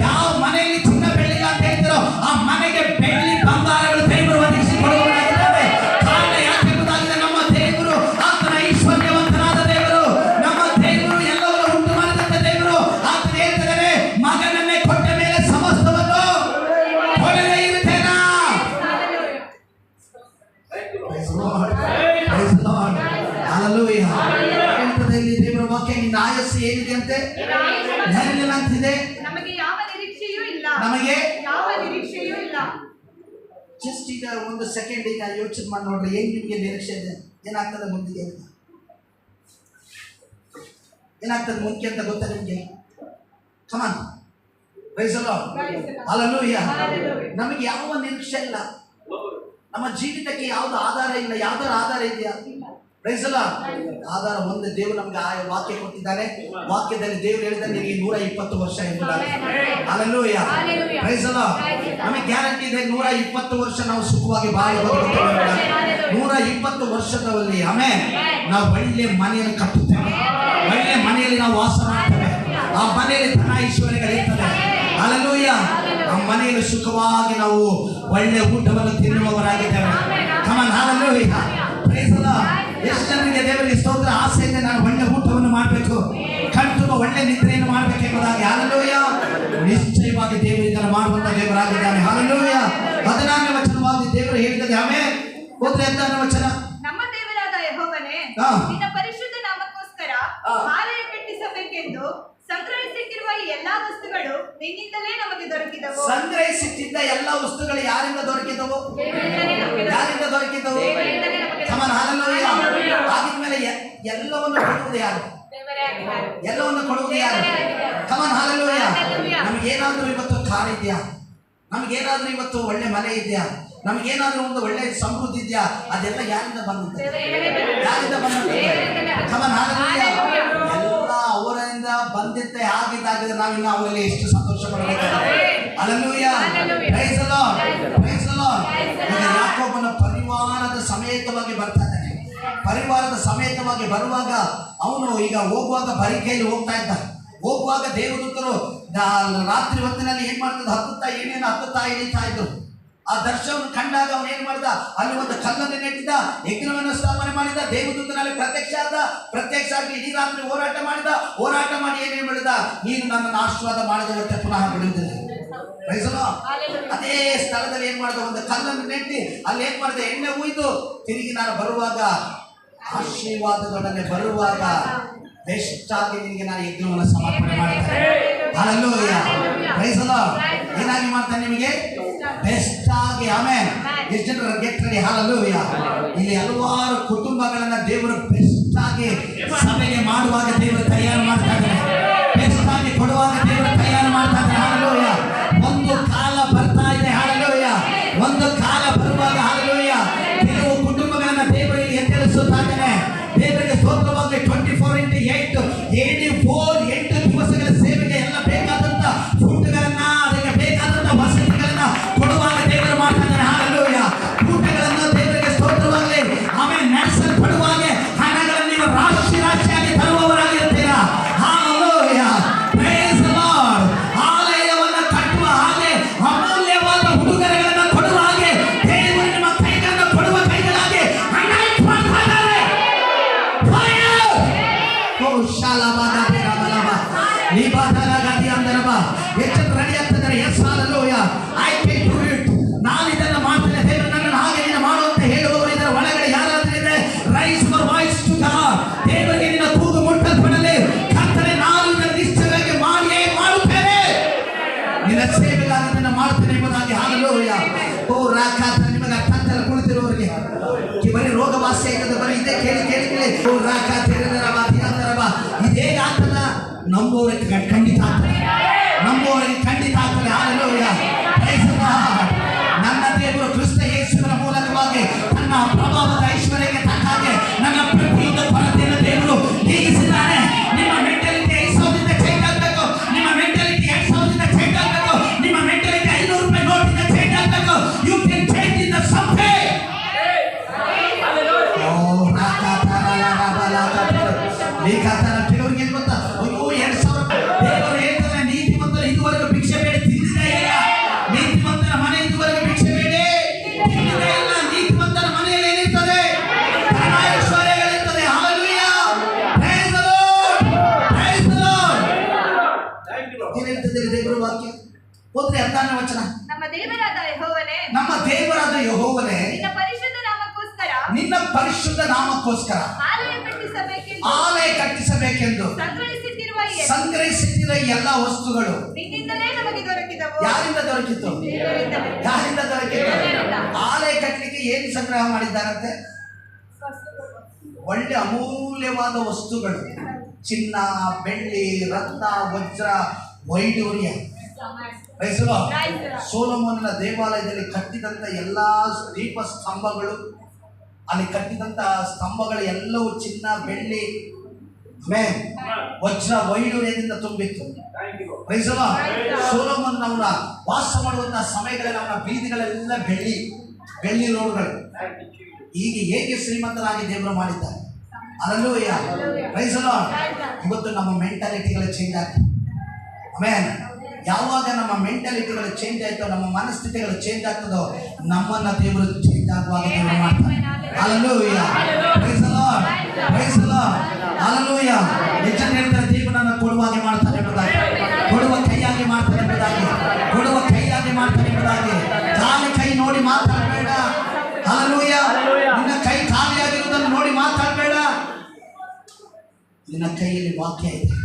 ಯಾವ ಮನೆಯಲ್ಲಿ ಚಿನ್ನ ಬೆಳ್ಳಿ ಇಲ್ಲ ಅಂತ ಹೇಳ್ತಿರೋ ಆ ಮನೆಗೆ ಬೆಳ್ಳಿ ಬಂಗಾರಗಳು ದೇವರು ಒದಗಿಸಿ ಕೊಡುವವರಾಗಿದ್ದಾರೆ. ಕಾರಣ ಯಾಕೆ ಗೊತ್ತಾಗಿದೆ? ನಮ್ಮ ದೇವರು ಆತನ ಐಶ್ವರ್ಯವಂತನಾದ ದೇವರು, ನಮ್ಮ ದೇವರು ಎಲ್ಲವನ್ನೂ ಉಂಟು ಮಾಡಿದಂತ ದೇವರು. ಆತನ ಹೇಳ್ತಿದ್ದಾರೆ, ಮಗನನ್ನೇ ಕೊಟ್ಟ ಮೇಲೆ ಸಮಸ್ತವನ್ನು ಕೊಡದೇ ಇರುತ್ತೇನಾ? Praise the Lord, praise the Lord, hallelujah. ಹೇಳ್ತದೆ ಇಲ್ಲಿ ದೇವರ ವಾಕ್ಯ, ನಿನ್ನ ಆಯಸ್ಸು ಏನಿದೆ ಅಂತೆ ನೆರಳಿನ ಅಂತಿದೆ, ನಮಗೆ ಯಾವ ನಿರೀಕ್ಷೆಯೂ ಇಲ್ಲ, ನಮಗೆ ಯಾವ ನಿರೀಕ್ಷೆಯೂ ಇಲ್ಲ. ಜಸ್ಟ್ ಈಗ ಒಂದು ಸೆಕೆಂಡ್ ಈಗ ಯೋಚನೆ ಮಾಡಿ ನೋಡ್ರಿ, ಏನ್ ನಿಮಗೆ ನಿರೀಕ್ಷೆ ಇದೆ? ಏನಾಗ್ತದೆ ಮುಂದಿಗೆ ಅಂತ? ಏನಾಗ್ತದೆ ಮುಂದೆ ಅಂತ ಗೊತ್ತಾ ನಿಮಗೆ? ಕಮಾನ್, ಪ್ರೈಸ್ ದಿ ಲಾರ್ಡ್, ಹಲ್ಲೆಲೂಯಾ. ನಮಗೆ ಯಾವ ನಿರೀಕ್ಷೆ ಇಲ್ಲ, ನಮ್ಮ ಜೀವಿತಕ್ಕೆ ಯಾವ್ದು ಆಧಾರ ಇಲ್ಲ. ಯಾವ್ದಾರ ಆಧಾರ ಇದೆಯಾ? Price the lord. ಆಧಾರ ಒಂದು, ದೇವರು ನಮ್ಗೆ ಆ ವಾಕ್ಯ ಕೊಟ್ಟಿದ್ದಾನೆ. ವಾಕ್ಯದಲ್ಲಿ ದೇವರು ಹೇಳಿದ್ದಾನೆ, ನಿನಗೆ 120 ವರ್ಷ ಎಂಬುದಾಗಿ. Hallelujah, praise the lord. ನಮಗೆ ಗ್ಯಾರಂಟಿ ಇದೆ, 120 ವರ್ಷ ನಾವು ಸುಖವಾಗಿ ಬಾಳಬಹುದು. 120 ವರ್ಷದಲ್ಲಿ ಆಮೇಲೆ ನಾವು ಒಳ್ಳೆ ಮನೆಯನ್ನು ಕಟ್ಟುತ್ತೇವೆ, ಒಳ್ಳೆ ಮನೆಯಲ್ಲಿ ನಾವು ವಾಸ ಮಾಡ್ತೇವೆ, ಆ ಮನೆಯಲ್ಲಿ ಧನ ಐಶ್ವರ್ಯಗಳಿರ್ತದೆ. ಹಲ್ಲೆಲೂಯಾ. ಆ ಮನೆಯಲ್ಲಿ ಸುಖವಾಗಿ ನಾವು ಒಳ್ಳೆ ಊಟವನ್ನು ತಿನ್ನುವವರಾಗಿದ್ದೇವೆ. ಕಮಾನ್, ಹಲ್ಲೆಲೂಯಾ, ಪ್ರೈಸ್ ದಿ ಲಾರ್ಡ್. ಎಷ್ಟು ಜನರಿಗೆ ದೇವರಿಗೆ ಸ್ತೋತ್ರ, ಆಸೆ ಇದೆ, ನಾನು ಒಳ್ಳೆ ಊಟವನ್ನು ಮಾಡಬೇಕು, ಕಣ್ತುಂಬ ಒಳ್ಳೆ ನಿದ್ರೆಯನ್ನು ಮಾಡಬೇಕೆಂಬುದಾಗಿ. ಹಲ್ಲೆಲೂಯಾ. ನಿಶ್ಚಯವಾಗಿ ದೇವರು ಇದನ್ನು ಮಾಡುವಂತ ದೇವರಾಗಿದ್ದಾನೆ. ಹಲ್ಲೆಲೂಯಾ. 14ನೇ ವಚನವಾಗಿ ದೇವರು ಹೇಳಿದರೆ, ಆಮೇಲೆ ಹೋದ್ರೆ ಅಂತ ವಚನ, ನಮ್ಮ ದೇವರಾದ ಯೆಹೋವನೇ, ನಿನ್ನ ಪರಿಶುದ್ಧ ನಾಮಕ್ಕೋಸ್ಕರ ಆಲಯ ಕಟ್ಟಿಸಬೇಕೆಂದು ಸಂಗ್ರಹಿಸಿಟ್ಟಿರುವ ಈ ಎಲ್ಲಾ ವಸ್ತುಗಳು ನಿನ್ನಿಂದಲೇ ನಮಗೆ ದೊರಕಿದವು. ಸಂಗ್ರಹಿಸಿಟ್ಟಿದ್ದ ಎಲ್ಲಾ ವಸ್ತುಗಳು ಯಾರಿಂದ ದೊರಕಿದವು? ಯಾರಿಂದ ದೊರಕಿದವು? ಕಮಾನ್, ಹಲ್ಲೆಲೂಯಾ. ಆಗಿದ್ಮೇಲೆ ಎಲ್ಲವನ್ನು ಕೊಡುವುದು ಯಾರು? ಎಲ್ಲವನ್ನು ಕೊಡುವುದು ಯಾರು? ಕಮಾನ್, ಹಲ್ಲೆಲೂಯಾ. ನಮಗೇನಾದ್ರೂ ಇವತ್ತು ಕಾರ್ ಇದೆಯಾ? ನಮಗೇನಾದ್ರೂ ಇವತ್ತು ಒಳ್ಳೆ ಮನೆ ಇದೆಯಾ? ನಮಗೇನಾದ್ರೂ ಒಂದು ಒಳ್ಳೆ ಸಮೃದ್ಧಿ ಇದೆಯಾ? ಅದೆಲ್ಲ ಯಾರಿಂದ ಬಂದಿದೆ? ಯಾರಿಂದ ಬಂದಿದೆ? Come on, hallelujah. ಎಲ್ಲ ಅವರಿಂದ ಬಂದಿದ್ದೆ. ಆಗಿದ್ದಾಗಿದ್ರೆ ನಾವಿನ್ನು ಅವರಲ್ಲಿ ಎಷ್ಟು ಸಂತೋಷ ಪಡಬೇಕು. Hallelujah, praise the lord, praise the lord. ಈಗ ಯಾಕೋಬನ ಪರಿವಾರದ ಸಮೇತವಾಗಿ ಬರ್ತಾ ಇದ್ದಾನೆ. ಪರಿವಾರದ ಸಮೇತವಾಗಿ ಬರುವಾಗ ಅವನು ಈಗ ಹೋಗುವಾಗ ಬರಿ ಕೈಯಲ್ಲಿ ಹೋಗ್ತಾ ಇದ್ದ. ಹೋಗುವಾಗ ದೇವದೂತರು ರಾತ್ರಿ ಹೊತ್ತಿನಲ್ಲಿ ಏನ್ ಮಾಡ್ತಿದ್ದ, ಹತ್ತುತ್ತಾ ಇಳಿತಾ ಇದ್ರು. ಆ ದರ್ಶನವನ್ನು ಕಂಡಾಗ ಅವನು ಏನ್ ಮಾಡಿದ, ಅಲ್ಲಿ ಒಂದು ಕಲ್ಲನ್ನು ನೆಟ್ಟಿದ್ದ, ಯಜ್ಞವನ್ನು ಸ್ಥಾಪನೆ ಮಾಡಿದ, ದೇವದೂತನಲ್ಲಿ ಪ್ರತ್ಯಕ್ಷ ಆಗಿ ಇಡೀ ರಾತ್ರಿ ಹೋರಾಟ ಮಾಡಿ ಏನೇನು ಮಾಡಿದ, ನೀನು ನನ್ನನ್ನು ಆಶೀರ್ವಾದ ಮಾಡಿದವಂತೆ ಪುನಃ ಬಿಡುವುದಿಲ್ಲ. Praise the lord. ಅದೇ ಸ್ಥಳದಲ್ಲಿ ಏನ್ ಮಾಡಿದ, ಒಂದು ಕಲ್ಲನ್ನು ನೆಟ್ಟಿ ಅಲ್ಲಿ ಏನ್ ಮಾಡಿದ, ಎಣ್ಣೆ ಉಯ್ದು ತಿರುಗಿ ನಾನು ಬರುವಾಗ ಆಶೀರ್ವಾದದೊಡನೆ ಬರುವಾಗ ಬೆಸ್ಟ್ ಆಗಿ ನಿನಗೆ ನಾನು ಯಜ್ಞವನ್ನು ಸಮರ್ಪಣೆ ಮಾಡ್ತೇನೆ. Hallelujah, praise the lord. ಏನಾಗಿ ಮಾಡ್ತಾನೆ ನಿಮಗೆ? ಬೆಸ್ಟ್ ಆಗಿ. ಆಮೇಲೆ ಎಷ್ಟು ಜನರ ಗೆಟ್ ರೆಡಿ. ಹಲ್ಲೆಲೂಯಾ. ಇಲ್ಲಿ ಹಲವಾರು ಕುಟುಂಬಗಳನ್ನ ದೇವರು ಬೆಸ್ಟ್ ಆಗಿ ಸಭೆಗೆ ಮಾಡುವಾಗ ದೇವರು ತಯಾರು ಮಾಡ್ತಾ ಇದ್ದಾರೆ, ಬೆಸ್ಟ್ ಆಗಿ ಕೊಡುವಾಗ ದೇವರು ತಯಾರು ಮಾಡ್ತಾ ಇದ್ದಾರೆ. ಹಲ್ಲೆಲೂಯಾ. ಒಂದು ಕಾಲ ಬರ್ತಾ ಇದೆ. ಹಲ್ಲೆಲೂಯಾ. ಒಂದು ಕಾಲ ಬರುವಾಗ ಹಲ್ಲೆಲೂಯಾ ಕೆಲವು ಕುಟುಂಬಗಳನ್ನ ದೇವರು ಇಲ್ಲಿ ಎಚ್ಚರಿಸುತ್ತಾ ಇದ್ದಾನೆ. ದೇವರಿಗೆ ಸ್ತೋತ್ರವಾಗಲಿ. 24x8 8 ದಿವಸಗಳ ಸೇವೆಗೆ ಎಲ್ಲ ಬೇಕಾದಂತ ಫುಡ್ಗಳನ್ನ, ಅದಕ್ಕೆ ಬೇಕಾದಂತ ವಸತಿಗಳನ್ನ ಕೊಡುವಾಗ ದೇವರು ಮಾಡ್ತಾ ಇದ್ದಾನೆ. ಹಲ್ಲೆಲೂಯಾ. ಊಟಗಳನ್ನು ದೇವರಿಗೆ ಸ್ತೋತ್ರವಾಗಲಿ. ಆಮೇಲೆ ನಡೆಸಲ್ಪಡುವಾಗ ಹಣಗಳನ್ನು ನೀವು ರಾಶಿಯಾಗಿ ತರುವವರಾಗಿ ಆಸೆ ಇಲ್ಲದ ಬರೀ ಇದೇ ಕೇಳಿ ಕೇಳಿ ಕೇಳಿ ಇದೇ ಆಗ್ತದ. ನಂಬುವವರಿಗೆ ಖಂಡಿತ ಆಗ್ತದೆ, ನಂಬುವವರಿಗೆ ಖಂಡಿತ ಆಗ್ತದೆ. ಹಲ್ಲೆಲೂಯಾ. Praise the Lord. ನನ್ನ ದೇವರು ಕ್ರಿಸ್ತ ಯೇಸುವಿನ ಮೂಲಕವಾಗಿ ತನ್ನ ಪ್ರಭಾವದ ಐಶ್ವರ್ಯಕ್ಕೆ ತಕ್ಕ ಹಾಗೆ ನನ್ನ ಪ್ರತಿಯೊಂದು ಕೊರತೆಯನ್ನು ದೇವರು ನೀಗಿಸಿದ್ದಾನೆ. ನಿಮ್ಮ ಮೆಂಟಾಲಿಟಿ 5,000ದಿಂದ ಚೇಂಜ್ ಆಗಬೇಕು. ನಿಮ್ಮ ಮೆಂಟಾಲಿಟಿ 2,000ದಿಂದ ಚೇಂಜ್ ಆಗಬೇಕು. ನಿಮ್ಮ ಮೆಂಟಾಲಿಟಿ 500 ರೂಪಾಯಿ ನೋಟಿಂದ ಚೇಂಜ್ ಆಗಬೇಕು. You can change in the something. ಕೆಲವರಿಗೆ ಏನು ಗೊತ್ತಾ, ಅಯ್ಯೋ 2,000 ದೇವರು ಹೇಳ್ತಾರೆ ನೀತಿವಂತರು ಇದುವರೆಗೂ ಭಿಕ್ಷೆ ಬೇಡ ತಿಂದಿದ್ದೇ ಇಲ್ಲ. ನೀತಿವಂತರ ಮನೆ ಇದುವರೆಗೂ ಭಿಕ್ಷೆ ಬೇಡ ತಿಂದಿದ್ದೇ ಇಲ್ಲ. ನೀತಿವಂತರ ಮನೆಯಲ್ಲಿ ಏನಿರ್ತದೆ? ಧನ ಐಶ್ವರ್ಯಗಳಿರ್ತದೆ. Hallelujah. Praise the lord. Praise the lord. ಏನು ಹೇಳ್ತದೆ ದೇವರ ವಾಕ್ಯ? ಓದ್ರಿ 14ನೇ ವಚನ. ನಮ್ಮ ದೇವರಾದ ಯೆಹೋವನೇ, ನಮ್ಮ ದೇವರಾದ ಯೆಹೋವನೇ, ನಿನ್ನ ಪರಿಶುದ್ಧ ನಾಮಕ್ಕೋಸ್ಕರ, ನಿನ್ನ ಪರಿಶುದ್ಧ ನಾಮಕ್ಕೋಸ್ಕರ ಆಲಯ ಕಟ್ಟಿಸಬೇಕೆಂದು ಸಂಗ್ರಹಿಸಿಟ್ಟಿರುವ ಎಲ್ಲ ವಸ್ತುಗಳು ನಿನ್ನಿಂದಲೇ ನಮಗೆ ದೊರಕಿದವು. ಯಾರಿಂದ ದೊರಕಿತ್ತು? ಯಾರಿಂದ ದೊರಕಿತ್ತು? ಆಲಯ ಕಟ್ಟಲಿಕ್ಕೆ ಏನು ಸಂಗ್ರಹ ಮಾಡಿದ್ದಾರಂತೆ? ಒಳ್ಳೆ ಅಮೂಲ್ಯವಾದ ವಸ್ತುಗಳು, ಚಿನ್ನ, ಬೆಳ್ಳಿ, ರತ್ನ, ವಜ್ರ, ವೈಡೂರ್ಯ. ಸೊಲೊಮೋನನ ದೇವಾಲಯದಲ್ಲಿ ಕಟ್ಟಿದಂತ ಎಲ್ಲಾ ದೀಪ ಸ್ತಂಭಗಳು, ಅಲ್ಲಿ ಕಟ್ಟಿದಂತ ಸ್ತಂಭಗಳು ಎಲ್ಲವೂ ಚಿನ್ನ, ಬೆಳ್ಳಿ, ವಜ್ರ, ವೈಡೂರ್ಯದಿಂದ ತುಂಬಿತ್ತು. ಸೊಲೊಮೋನ್ ಅವರ ವಾಸ ಮಾಡುವಂತಹ ಸಮಯಗಳಲ್ಲಿ ಅವನ ಬೀದಿಗಳೆಲ್ಲ ಬೆಳ್ಳಿ ರೋಡ್ಗಳು. ಈಗ ಹೇಗೆ ಶ್ರೀಮಂತರಾಗಿ ದೇವರು ಮಾಡಿದ್ದಾರೆ. ಹಲ್ಲೆಲೂಯಾ. Praise the lord. ಇವತ್ತು ನಮ್ಮ ಮೆಂಟಾಲಿಟಿಗಳು ಚೇಂಜ್ ಆಗ್ತದೆ. ಆಮೆನ್. ಯಾವಾಗ ನಮ್ಮ ಮೆಂಟಾಲಿಟಿಗಳು ಚೇಂಜ್ ಆಯ್ತೋ, ನಮ್ಮ ಮನಸ್ಥಿತಿಗಳು ಚೇಂಜ್ ಆಗ್ತದೋ, ನಮ್ಮನ್ನ ದೇವರು ಚೇಂಜ್ ಆಗುವಾಗ ದೇವರು ಮಾಡ್ತಾರೆ. Hallelujah. Praise the lord. Praise the lord. Hallelujah. ಹೆಚ್ಚು ಹೇಳ್ತಾರೆ ದೇವರನ್ನ ಕೊಡುವಾಗೆ ಮಾಡ್ತಾರೆ ಎಂಬುದಾಗಿ, ಕೊಡುವ ಕೈಯಾಗಿ ಮಾಡ್ತಾರೆ ಎಂಬುದಾಗಿ, ಕೊಡುವ ಕೈಯಾಗಿ ಮಾಡ್ತಾರೆ ಎಂಬುದಾಗಿ. ಖಾಲಿ ಕೈ ನೋಡಿ ಮಾತಾಡಬೇಡ. ಹಲ್ಲೆಲೂಯಾ. ನಿನ್ನ ಕೈ ಖಾಲಿಯಾಗಿರುವುದನ್ನು ನೋಡಿ ಮಾತಾಡಬೇಡ. ನಿನ್ನ ಕೈಯಲ್ಲಿ ವಾಕ್ಯ ಇದೆ,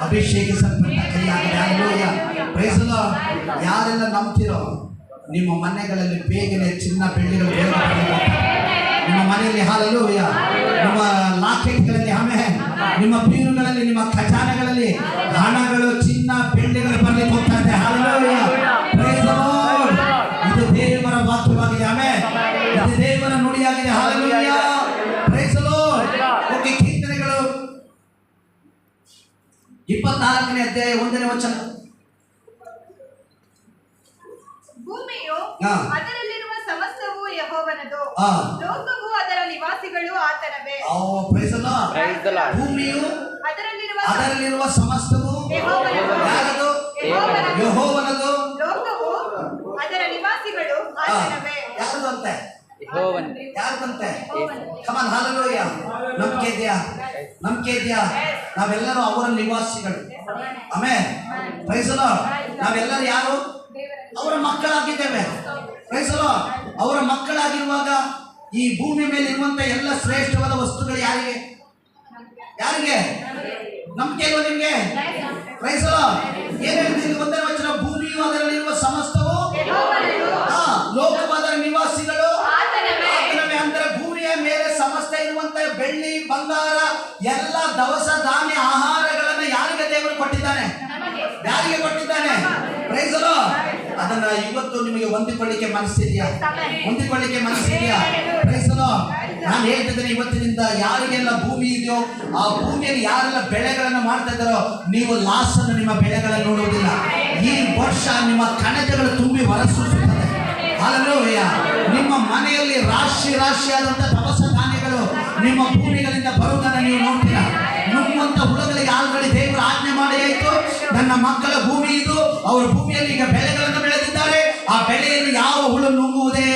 ಅಭಿಷೇಕಿಸಲ್ಪಟ್ಟ ಕೈಯಾಗಿದೆ. ಹಲ್ಲೆಲೂಯಾ. Praise the lord. ಯಾರೆಲ್ಲ ನಂಬ್ತಿರೋ ನಿಮ್ಮ ಮನೆಗಳಲ್ಲಿ ಬೇಗನೆ ಚಿನ್ನ ಬೆಳ್ಳಿಗಳು ನಿಮ್ಮ ಮನೆಯಲ್ಲಿ. ಹಲ್ಲೆಲೂಯಾ. ನಿಮ್ಮ ಲಾಕೆಟ್ಗಳಲ್ಲಿ, ಆಮೆನ್, ನಿಮ್ಮ ಬೀರುಗಳಲ್ಲಿ, ನಿಮ್ಮ ಖಜಾನೆಗಳಲ್ಲಿ ಹಣಗಳು, ಚಿನ್ನ, ಬೆಳ್ಳಿಗಳು ಬರಲಿಕ್ಕೆ ಹೋಗ್ತಾ ಇದೆ. ಹಲ್ಲೆಲೂಯಾ. Praise the lord. ಇದು ದೇವರ ವಾಕ್ಯವಾಗಿದೆ. ಆಮೆನ್. ಇದು ದೇವರ ನುಡಿಯಾಗಿದೆ. Hallelujah. Praise the lord. Okay, ಕೀರ್ತನೆಗಳು 24ನೇ ಅಧ್ಯಾಯ 1ನೇ ವಚನ. ಭೂಮಿಯು ಅದರಲ್ಲಿರುವ ಸಮಸ್ತವು ಯೆಹೋವನದು, ಲೋಕವು ಅದರ ನಿವಾಸಿಗಳು ಆತನವೇ. ಭೂಮಿಯು ಅದರಲ್ಲಿರುವ ಸಮಸ್ತವು ಯಾರದು? ಯೆಹೋವನದು. ಲೋಕವು ಅದರ ನಿವಾಸಿಗಳು ಆತನವೇ. ಯಾರದು ಅಂತೆ? ಯಾರದಂತೆ? ಕಮಾನ್. ಹಲ್ಲೆಲೂಯಾ. ನಂಬಿಕೆ ಇದೆಯಾ? ನಂಬಿಕೆ ಇದೆಯಾ? ನಾವೆಲ್ಲರೂ ಅವರ ನಿವಾಸಿಗಳು. ಆಮೆನ್. Praise the lord. ನಾವೆಲ್ಲರೂ ಯಾರು? ಅವರ ಮಕ್ಕಳಾಗಿದ್ದೇವೆ. Price the lord. ಅವರ ಮಕ್ಕಳಾಗಿರುವಾಗ ಈ ಭೂಮಿ ಮೇಲೆ ಇರುವಂತ ಎಲ್ಲ ಶ್ರೇಷ್ಠವಾದ ವಸ್ತುಗಳು ಯಾರಿಗೆ? ಯಾರಿಗೆ? ನಂಬಿಕೆ ಇಲ್ವಾ ನಿಮ್ಗೆ? Praise the lord. ಏನು ಹೇಳ್ತೀನಿ? 1ನೇ ವಚನ. ಭೂಮಿಯು ಅದರಲ್ಲಿರುವ ಸಮಸ್ತವು, ಲೋಕವು ಅದರ ನಿವಾಸಿಗಳು ಆತನವೇ. ಅಂದರೆ ಭೂಮಿಯ ಮೇಲೆ ಸಮಸ್ತ ಇರುವಂತ ಬೆಳ್ಳಿ, ಬಂಗಾರ, ಎಲ್ಲ ದವಸ ಧಾನ್ಯ, ಆಹಾರಗಳನ್ನ ಯಾರಿಗೆ ದೇವರು ಕೊಟ್ಟಿದ್ದಾನೆ? ಯಾರಿಗೆ ಕೊಟ್ಟಿದ್ದಾನೆ? Praise the lord. ಅದನ್ನ ಇವತ್ತು ನಿಮಗೆ ಹೊಂದಿಕೊಳ್ಳಿಕ್ಕೆ ಮನಸ್ಸಿದೆಯಾ? ಹೊಂದಿಕೊಳ್ಳಿಕ್ಕೆ ಮನಸ್ಸಿದೆಯಾ? Praise the lord. ನಾನು ಹೇಳ್ತಿದ್ದೇನೆ, ಇವತ್ತಿನಿಂದ ಯಾರಿಗೆಲ್ಲ ಭೂಮಿ ಇದೆಯೋ ಆ ಭೂಮಿಯಲ್ಲಿ ಯಾರೆಲ್ಲ ಬೆಳೆಗಳನ್ನು ಮಾಡ್ತಾ ಇದ್ದಾರೋ, ನೀವು ಲಾಸ್ ಅನ್ನು ನಿಮ್ಮ ಬೆಳೆಗಳನ್ನು ನೋಡುವುದಿಲ್ಲ. ಈ ವರ್ಷ ನಿಮ್ಮ ಕಣಜಗಳು ತುಂಬಿ ಹೊರಸೂಸುತ್ತದೆ. ಹಲ್ಲೆಲೂಯಾ. ನಿಮ್ಮ ಮನೆಯಲ್ಲಿ ರಾಶಿಯಾದಂತ ದವಸ ಧಾನ್ಯಗಳು ನಿಮ್ಮ ಭೂಮಿಗಳಿಂದ ಬರುವುದನ್ನು ನೀವು ನೋಡ್ತೀರಾ. ನುಗ್ಗುವಂತ ಹುಳುಗಳಿಗೆ ಆಲ್ರೆಡಿ ದೇವರು ಆಜ್ಞೆ ಮಾಡಿ ಆಯಿತು, ನನ್ನ ಮಕ್ಕಳ ಭೂಮಿ ಇದು, ಅವರ ಭೂಮಿಯಲ್ಲಿ ಈಗ ಬೆಳೆಗಳನ್ನು ಬೆಳೆದಿದ್ದಾರೆ, ಆ ಬೆಳೆಯನ್ನು ಯಾವ ಹುಳು ನುಗ್ಗುವುದೇ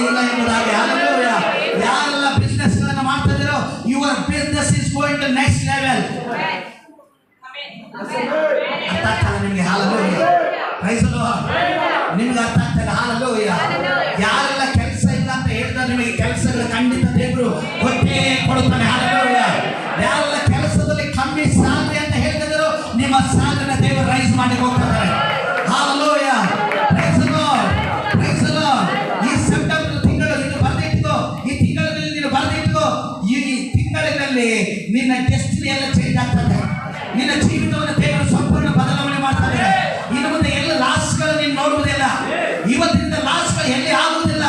ಇಲ್ಲ ಎಂಬುದಾಗಿ. ಹಲ್ಲೆಲೂಯಾ. ಯಾರೆಲ್ಲ ಬಿಸ್ನೆಸ್ ಗಳನ್ನು ಮಾಡ್ತಾ ಇದ್ದೀರೋ, your business is going to next level. ಅರ್ಥ ಆಗ್ತದೆ ನಿಮಗೆ? ಹಲ್ಲೆಲೂಯಾ. Praise the lord. ನಿಮ್ಗೆ ಅರ್ಥ ಆಗ್ತದೆ? ಹಲ್ಲೆಲೂಯಾ. ಯಾರೆಲ್ಲ ಕೆಲಸ ಇಲ್ಲ ಅಂತ ಹೇಳ್ತಾರೆ, ನಿಮಗೆ ಕೆಲಸಗಳ ಖಂಡಿತ ದೇವರು ಕೊಟ್ಟೇ ಕೊಡುತ್ತಾನೆ. ಹಲ್ಲೆಲೂಯಾ. ಯಾರೆಲ್ಲ ಕೆಲಸದಲ್ಲಿ ಕಮ್ಮಿ ಸ್ಯಾಲರಿ ಅಂತ ಹೇಳ್ತಿದ್ರು, ನಿಮ್ಮ ಸ್ಯಾಲರಿನ ದೇವರು ರೈಸ್ ಮಾಡಿ ಹೋಗ್ತಾರೆ. Hallelujah. Praise the lord. Praise the lord. ಈ ಸೆಪ್ಟೆಂಬರ್ ತಿಂಗಳು ನೀನು ಬರೆದಿಟ್ಟು, ಈ ತಿಂಗಳಲ್ಲಿ ನೀನು ಬರೆದಿಟ್ಟು ನಿನ್ನ ಡೆಸ್ಟಿನಿ ಎಲ್ಲ ಚೇಂಜ್ ಆಗ್ತದೆ. ನಿನ್ನ ಜೀವಿತವನ್ನು ದೇವರು ಸಂಪೂರ್ಣ ಬದಲಾವಣೆ ಮಾಡ್ತಾರೆ. ಇನ್ನು ಮುಂದೆ ಎಲ್ಲ ಲಾಸ್ಗಳು ನೀನು ನೋಡುವುದಿಲ್ಲ. ಇವತ್ತಿನಿಂದ ಲಾಸ್ಗಳು ಎಲ್ಲಿ ಆಗುವುದಿಲ್ಲ.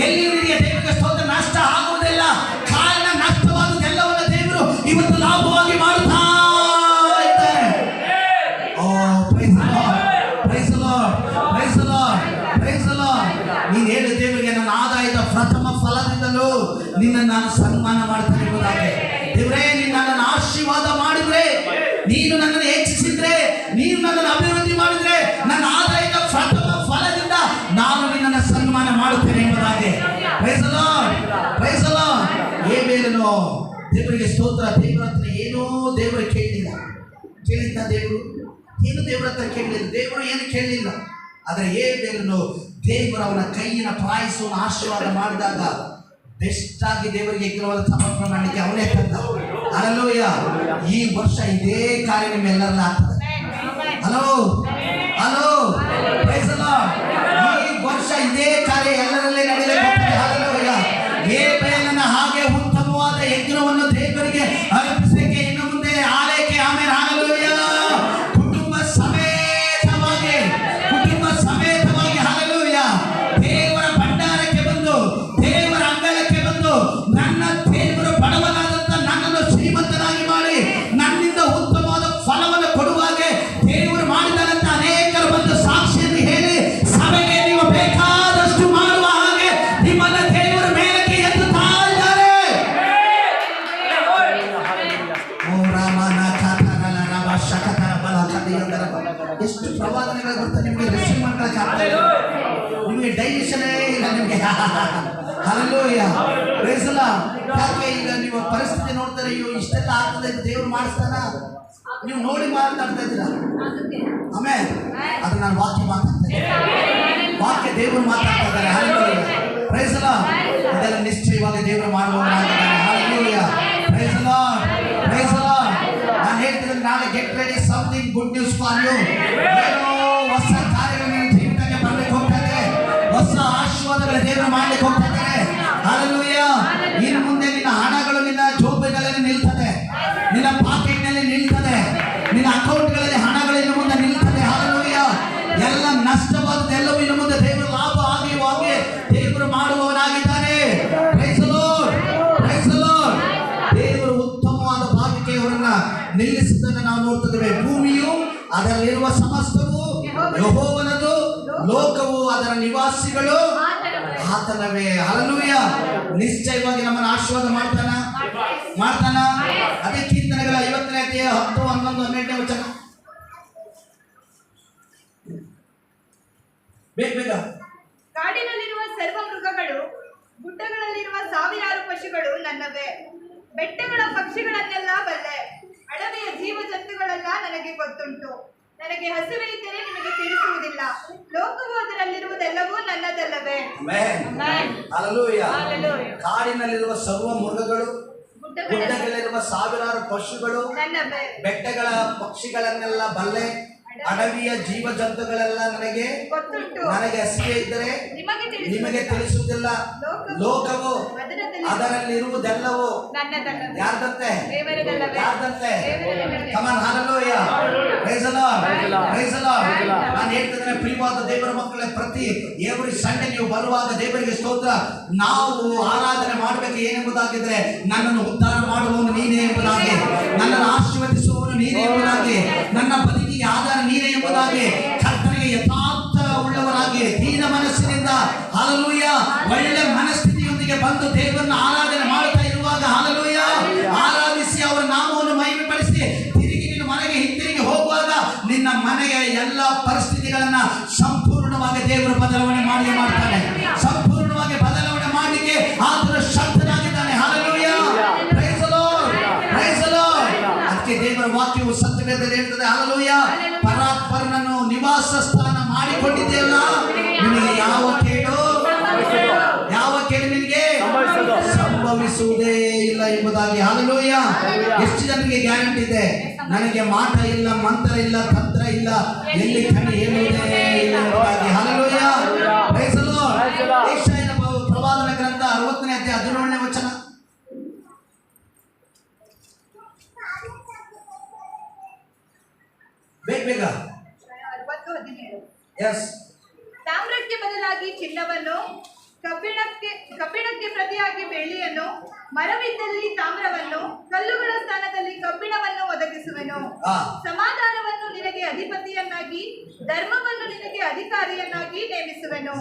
ಎಲ್ಲಿ ನಿನಗೆ ದೇವರಿಗೆ ಸ್ತೋತ್ರ ನಷ್ಟ ಆಗುವುದಿಲ್ಲ. ಕಾರಣ ನಷ್ಟವಾದುದೆಲ್ಲವನ್ನ ದೇವರು ಇವತ್ತು ಲಾಭವಾಗಿ ಮಾಡುತ್ತಾ ಇದ್ದಾರೆ. Oh praise the lord, praise the lord, praise the lord, praise the lord. ನೀನು ಹೇಳು ದೇವರಿಗೆ, ನನ್ನ ಆದಾಯದ ಪ್ರಥಮ ಫಲದಿಂದಲೂ ನಿನ್ನ ನಾನು ಸನ್ಮಾನ ಮಾಡ್ತೇನೆ ಎಂಬುದಾಗಿ. ದೇವರೇ, ನೀನು ನನ್ನನ್ನು ಆಶೀರ್ವಾದ ಮಾಡಿದ್ರೆ, ನೀನು ನನ್ನನ್ನು ಹೆಚ್ಚಿಸಿದ್ರೆ, ನೀನು ನನ್ನನ್ನು ಅಭಿವೃದ್ಧಿ ಮಾಡಿದ್ರೆ, ನನ್ನ ಆದಾಯದ ಪ್ರಥಮ ಫಲದಿಂದ ನಾನು ನಿನ್ನನ್ನು ಸನ್ಮಾನ ಮಾಡುತ್ತೇನೆ ಎಂಬುದಾಗಿ. Praise the lord, praise the lord. ಏಬೇಲನು ದೇವರಿಗೆ ಸ್ತೋತ್ರ. ದೇವರ ಹತ್ರ ಏನೋ ದೇವರು ಕೇಳಲಿಲ್ಲ. ಕೇಳಿದ್ದ ದೇವರು ಏನು? ದೇವರ ಹತ್ರ ಕೇಳಲಿಲ್ಲ. ದೇವರು ಏನು ಕೇಳಲಿಲ್ಲ. ಆದರೆ ಏಬೇಲನು ದೇವರು ಅವನ ಕೈಯಿನ ಪ್ರಾಯಿಸುವ ಆಶೀರ್ವಾದ ಮಾಡಿದಾಗ ಬೆಸ್ಟ್ ಆಗಿ ದೇವರಿಗೆ ಯಜ್ಞವನ್ನು ಸಮರ್ಪಣೆ ಮಾಡಲಿಕ್ಕೆ ಅವನೇ ತಂದ. ಹಲ್ಲೆಲೂಯಾ. ಈ ವರ್ಷ ಇದೇ ಕಾರ್ಯ ನಿಮ್ಮೆಲ್ಲರಲ್ಲ ಆಗ್ತದೆ. Hello hello, praise the lord. ಈ ವರ್ಷ ಇದೇ ಕಾರ್ಯ ಎಲ್ಲರಲ್ಲೇ ನಡೆಯಲಿಕ್ಕೆ. ಹಲ್ಲೆಲೂಯಾ. ಏಬೇಲನ ಹಾಗೆ ಉತ್ತಮವಾದ ಯಜ್ಞವನ್ನು ದೇವರಿಗೆ ಅರ್ಪಿಸಲಿಕ್ಕೆ ಇನ್ನು ಮುಂದೆ ಆಲಯಕ್ಕೆ ಆಮೇಲೆ. ಹಲ್ಲೆಲೂಯಾ. ಕುಟುಂಬ ಸಮೇತವಾಗಿ, ಕುಟುಂಬ ಸಮೇತವಾಗಿ, ಹಲ್ಲೆಲೂಯಾ, ದೇವರ ಭಂಡಾರಕ್ಕೆ ಬಂದು, ದೇವರ ಅಂಗಳಕ್ಕೆ ಬಂದು, ನನ್ನ ದೇವರು ಬಡವನಾದಂತ ನನ್ನನ್ನು ಶ್ರೀಮಂತನಾಗಿ ಮಾಡಿ ನನ್ನಿಂದ ಉತ್ತಮವಾದ ಫಲವನ್ನು ಕೊಡುವಾಗೆ ದೇವರು ಮಾಡಿದನಂತ ಅನೇಕರು ಬಂದು ಸಾಕ್ಷಿಯನ್ನು ಹೇಳಿ ಸಭೆಗೆ ನೀವು ಬೇಕಾದಷ್ಟು ಮಾಡುವ ಹಾಗೆ ನಿಮ್ಮನ್ನ ದೇವರ ಮೇಲಕ್ಕೆ ಎತ್ತುತ್ತಾ ಇದ್ದಾರೆ. ಓ ರಾಮನ ಕಾತರಲ ರವ ಶಕತರ ಬಲ ಕದಿಯಂದರ ಬಲ. ಎಷ್ಟು ಪ್ರವಾದನೆಗಳು ಗೊತ್ತಾ ನಿಮಗೆ? ರಿಸೀವ್ ಮಾಡ್ಕೊಳ್ಳೋಕೆ ನಿಮಗೆ ಡೈಜೆಷನೇ ಇಲ್ಲ ನಿಮಗೆ. Hallelujah, praise the lord. ಯಾಕೆ ಈಗ ನೀವು ಪರಿಸ್ಥಿತಿ ನೋಡ್ತಾರೆ, ಅಯ್ಯೋ ಇಷ್ಟೆಲ್ಲ ಆಗ್ತದೆ, ದೇವ್ರು ಮಾಡಿಸ್ತಾನ, ನೀವು ನೋಡಿ ಮಾತಾಡ್ತಾ ಇದ್ದೀರಾ. ಆಮೇಲೆ ಅದು ನಾನು ವಾಕ್ಯ ಮಾತಾಡ್ತಾ ಇದ್ದೀನಿ. ವಾಕ್ಯ ದೇವರು ಮಾತಾಡ್ತಾ ಇದ್ದಾರೆ. Hallelujah, praise the lord. ಇದೆಲ್ಲ ನಿಶ್ಚಯವಾಗಿ ದೇವರು ಮಾಡುವವರಾಗಿದ್ದಾರೆ. Hallelujah, praise the lord, praise the lord. ನಾನು ಹೇಳ್ತಿದ್ರೆ ನಾಳೆ get ready, something good news for you. ಏನೋ ಹೊಸ ಕಾರ್ಯಗಳು ನಿಮ್ಮ ಜೀವಿತಕ್ಕೆ ಬರ್ಲಿಕ್ಕೆ ಹೋಗ್ತಾ ಇದೆ. ಹೊಸ ಆಶೀರ್ವಾದಗಳ ದೇವರು ಮಾಡ್ಲಿಕ್ಕೆ ಹೋಗ್ತಾ ಇದ್ದಾರೆ. ಹಲ್ಲೆಲೂಯಾ. ಇನ್ನು ಮುಂದೆ ನಿನ್ನ ಹಣಗಳು ನಿನ್ನ ಜೋಬುಗಳಲ್ಲಿ ನಿಲ್ತದೆ, ನಿನ್ನ ಪಾಕೆಟ್ನಲ್ಲಿ ನಿಲ್ತದೆ, ನಿನ್ನ ಅಕೌಂಟ್ಗಳಲ್ಲಿ ಹಣಗಳು ಇನ್ನು ಮುಂದೆ ನಿಲ್ತದೆ. ಹಲ್ಲೆಲೂಯಾ. ಎಲ್ಲ ನಷ್ಟವಾದದ್ದೆಲ್ಲವೂ ಇನ್ನು ಮುಂದೆ ದೇವರು ಲಾಭ ಆಗಿ ದೇವರು ಮಾಡುವವನಾಗಿದ್ದಾನೆ. Praise the lord, praise the lord. ದೇವರು ಉತ್ತಮವಾದ ಭಾಗಕ್ಕೆ ಅವರನ್ನ ನಿಲ್ಲಿಸುವುದನ್ನು ನಾವು ನೋಡ್ತಿದ್ದೇವೆ. ಭೂಮಿಯು ಅದರಲ್ಲಿರುವ ಸಮಸ್ತವು ಯೆಹೋವನದು, ಲೋಕವು ಅದರ ನಿವಾಸಿಗಳು ಆತನವೇ. ಹಲ್ಲೆಲೂಯಾ. ನಿಶ್ಚಯವಾಗಿ ನಮ್ಮನ್ನು ಆಶೀರ್ವಾದ ಮಾಡ್ತಾನ. ಅದೇ ಕೀರ್ತನೆಗಳ 50ನೇ ಅಧ್ಯಾಯ 10, 11, 12ನೇ ವಚನ. ಬೇಗ. ಕಾಡಿನಲ್ಲಿರುವ ಸರ್ವ ಮೃಗಗಳು, ಗುಡ್ಡಗಳಲ್ಲಿರುವ ಸಾವಿರಾರು ಪಶುಗಳು ನನ್ನವೇ. ಬೆಟ್ಟಗಳ ಪಕ್ಷಿಗಳನ್ನೆಲ್ಲ ಬಲ್ಲೆ, ಅಡವಿಯ ಜೀವ ಜಂತುಗಳೆಲ್ಲ ನನಗೆ ಗೊತ್ತುಂಟು. ನನಗೆ ಹಸಿವೆ ಇದ್ದರೆ ನಿಮಗೆ ತಿಳಿಸುವುದಿಲ್ಲ. ಲೋಕವು ಅದರಲ್ಲಿರುವುದೆಲ್ಲವೂ ನನ್ನದಲ್ಲವೇ. ಹಲ್ಲೆಲೂಯಾ. ಕಾಡಿನಲ್ಲಿರುವ ಸರ್ವ ಮೃಗಗಳು, ಗುಡ್ಡಗಳಲ್ಲಿರುವ ಸಾವಿರಾರು ಪಶುಗಳು ನನ್ನವೇ. ಬೆಟ್ಟಗಳ ಪಕ್ಷಿಗಳನ್ನೆಲ್ಲ ಬಲ್ಲೆ, ಅಡವಿಯ ಜೀವ ಜಂತುಗಳೆಲ್ಲ ನನಗೆ ಗೊತ್ತುಂಟು. ನನಗೆ ಹಸಿವೆ ಇದ್ದರೆ ನಿಮಗೆ ತಿಳಿಸುವುದಿಲ್ಲ. ಲೋಕವು ಅದರಲ್ಲಿರುವುದೆಲ್ಲವೂ ಯಾರ್ದಂತೆ? ಯಾರ್ದಂತೆ? Come on, hallelujah, praise the lord, praise the lord. ನಾನು ಹೇಳ್ತಿದ್ದೇನೆ ಪ್ರಿಯವಾದ ದೇವರ ಮಕ್ಕಳೇ, ಪ್ರತಿ ಎವ್ರಿ ಸಂಡೇ ನೀವು ಬರುವಾಗ ದೇವರಿಗೆ ಸ್ತೋತ್ರ. ನಾವು ಆರಾಧನೆ ಮಾಡಬೇಕು ಏನೆಂಬುದಾಗಿದ್ರೆ, ನನ್ನನ್ನು ಉದ್ಧಾರ ಮಾಡುವವನು ನೀನೇ ಎಂಬುದಾಗಿ, ನನ್ನನ್ನು ಆಶೀರ್ವದಿಸುವವನು ನೀನೇ ಎಂಬುದಾಗಿ, ನನ್ನ ಬದುಕಿಗೆ ಆಧಾರ ನೀನೇ ಎಂಬುದಾಗಿ, ಕರ್ತನಿಗೆ ಯಥಾರ್ಥ ಉಳ್ಳವರಾಗಿ ದೀನ ಮನಸ್ಸಿನಿಂದ, ಹಲ್ಲೆಲೂಯಾ, ಒಳ್ಳೆ ಮನಸ್ಥಿತಿಯೊಂದಿಗೆ ಬಂದು ದೇವರನ್ನು ಆರಾಧನೆ ಮಾಡುತ್ತಾ ಇರುವಾಗ, ಹಲ್ಲೆಲೂಯಾ, ಆರಾಧಿಸಿ ಅವರ ನಾಮವನ್ನು ಮಹಿಮೆಪಡಿಸಿ ತಿರುಗಿ ನಿನ್ನ ಮನೆಗೆ ಹಿಂತಿರುಗಿ ಹೋಗುವಾಗ ನಿನ್ನ ಮನೆಯ ಎಲ್ಲ ಪರಿಸ್ಥಿತಿಗಳನ್ನ ಸಂಪೂರ್ಣವಾಗಿ ದೇವರು ಬದಲಾವಣೆ ಮಾಡ್ತಾನೆ. ಸಂಪೂರ್ಣವಾಗಿ ಬದಲಾವಣೆ ಮಾಡಲಿಕ್ಕೆ ಆತನ ಶಕ್ತನಾಗಿದ್ದಾನೆ. Hallelujah, praise the lord, praise the lord. ಅದಕ್ಕೆ ದೇವರ ವಾಕ್ಯವು ಸತ್ಯವೇದದಲ್ಲಿ ಹೇಳ್ತದೆ, ಹಲ್ಲೆಲೂಯಾ, ಪರಾತ್ಪರನನ್ನು ನಿವಾಸ ಸ್ಥಾನ ಮಾಡಿಕೊಂಡಿದ್ದೆಯಲ್ಲ, ನಿನಗೆ ಯಾವ ಕೇಡು ನಿನಗೆ ಸಂಭವಿಸುವುದೇ ಇಲ್ಲ ಎಂಬುದಾಗಿ. ಹಲ್ಲೆಲೂಯಾ. ಎಷ್ಟು ಜನರಿಗೆ ಗ್ಯಾರಂಟಿ ಇದೆ? ನನಗೆ ಮಾಟ ಇಲ್ಲ, ಮಂತ್ರ ಇಲ್ಲ, ತಂತ್ರ ಇಲ್ಲ, ಎಲ್ಲಿ ಕಣ್ಣು ಹೇಳುವುದೇ ಇಲ್ಲ ಎಂಬುದಾಗಿ. Hallelujah, praise the lord. ಯೆಶಾಯನ ಪ್ರವಾದನ ಗ್ರಂಥ 60ನೇ ಅಧ್ಯಾಯ 17ನೇ ವಚನ. ಬೇಗ ಬೇಗ. 60:17. ಎಸ್. ತಾಮ್ರಕ್ಕೆ ಬದಲಾಗಿ ಚಿನ್ನವನ್ನು, ಕಬ್ಬಿಣಕ್ಕೆ ಪ್ರತಿಯಾಗಿ ಬೆಳ್ಳಿಯನ್ನು, ಮರವಿದ್ದಲ್ಲಿ ತಾಮ್ರವನ್ನು, ಕಲ್ಲುಗಳ ಸ್ಥಾನದಲ್ಲಿ ಕಬ್ಬಿಣವನ್ನು ಒದಗಿಸುವೆನು. ಸಮಾಧಾನವನ್ನು ನಿನಗೆ ಅಧಿಪತಿಯನ್ನಾಗಿ, ಧರ್ಮವನ್ನು ನಿನಗೆ ಅಧಿಕಾರಿಯನ್ನಾಗಿ ನೇಮಿಸುವೆನು.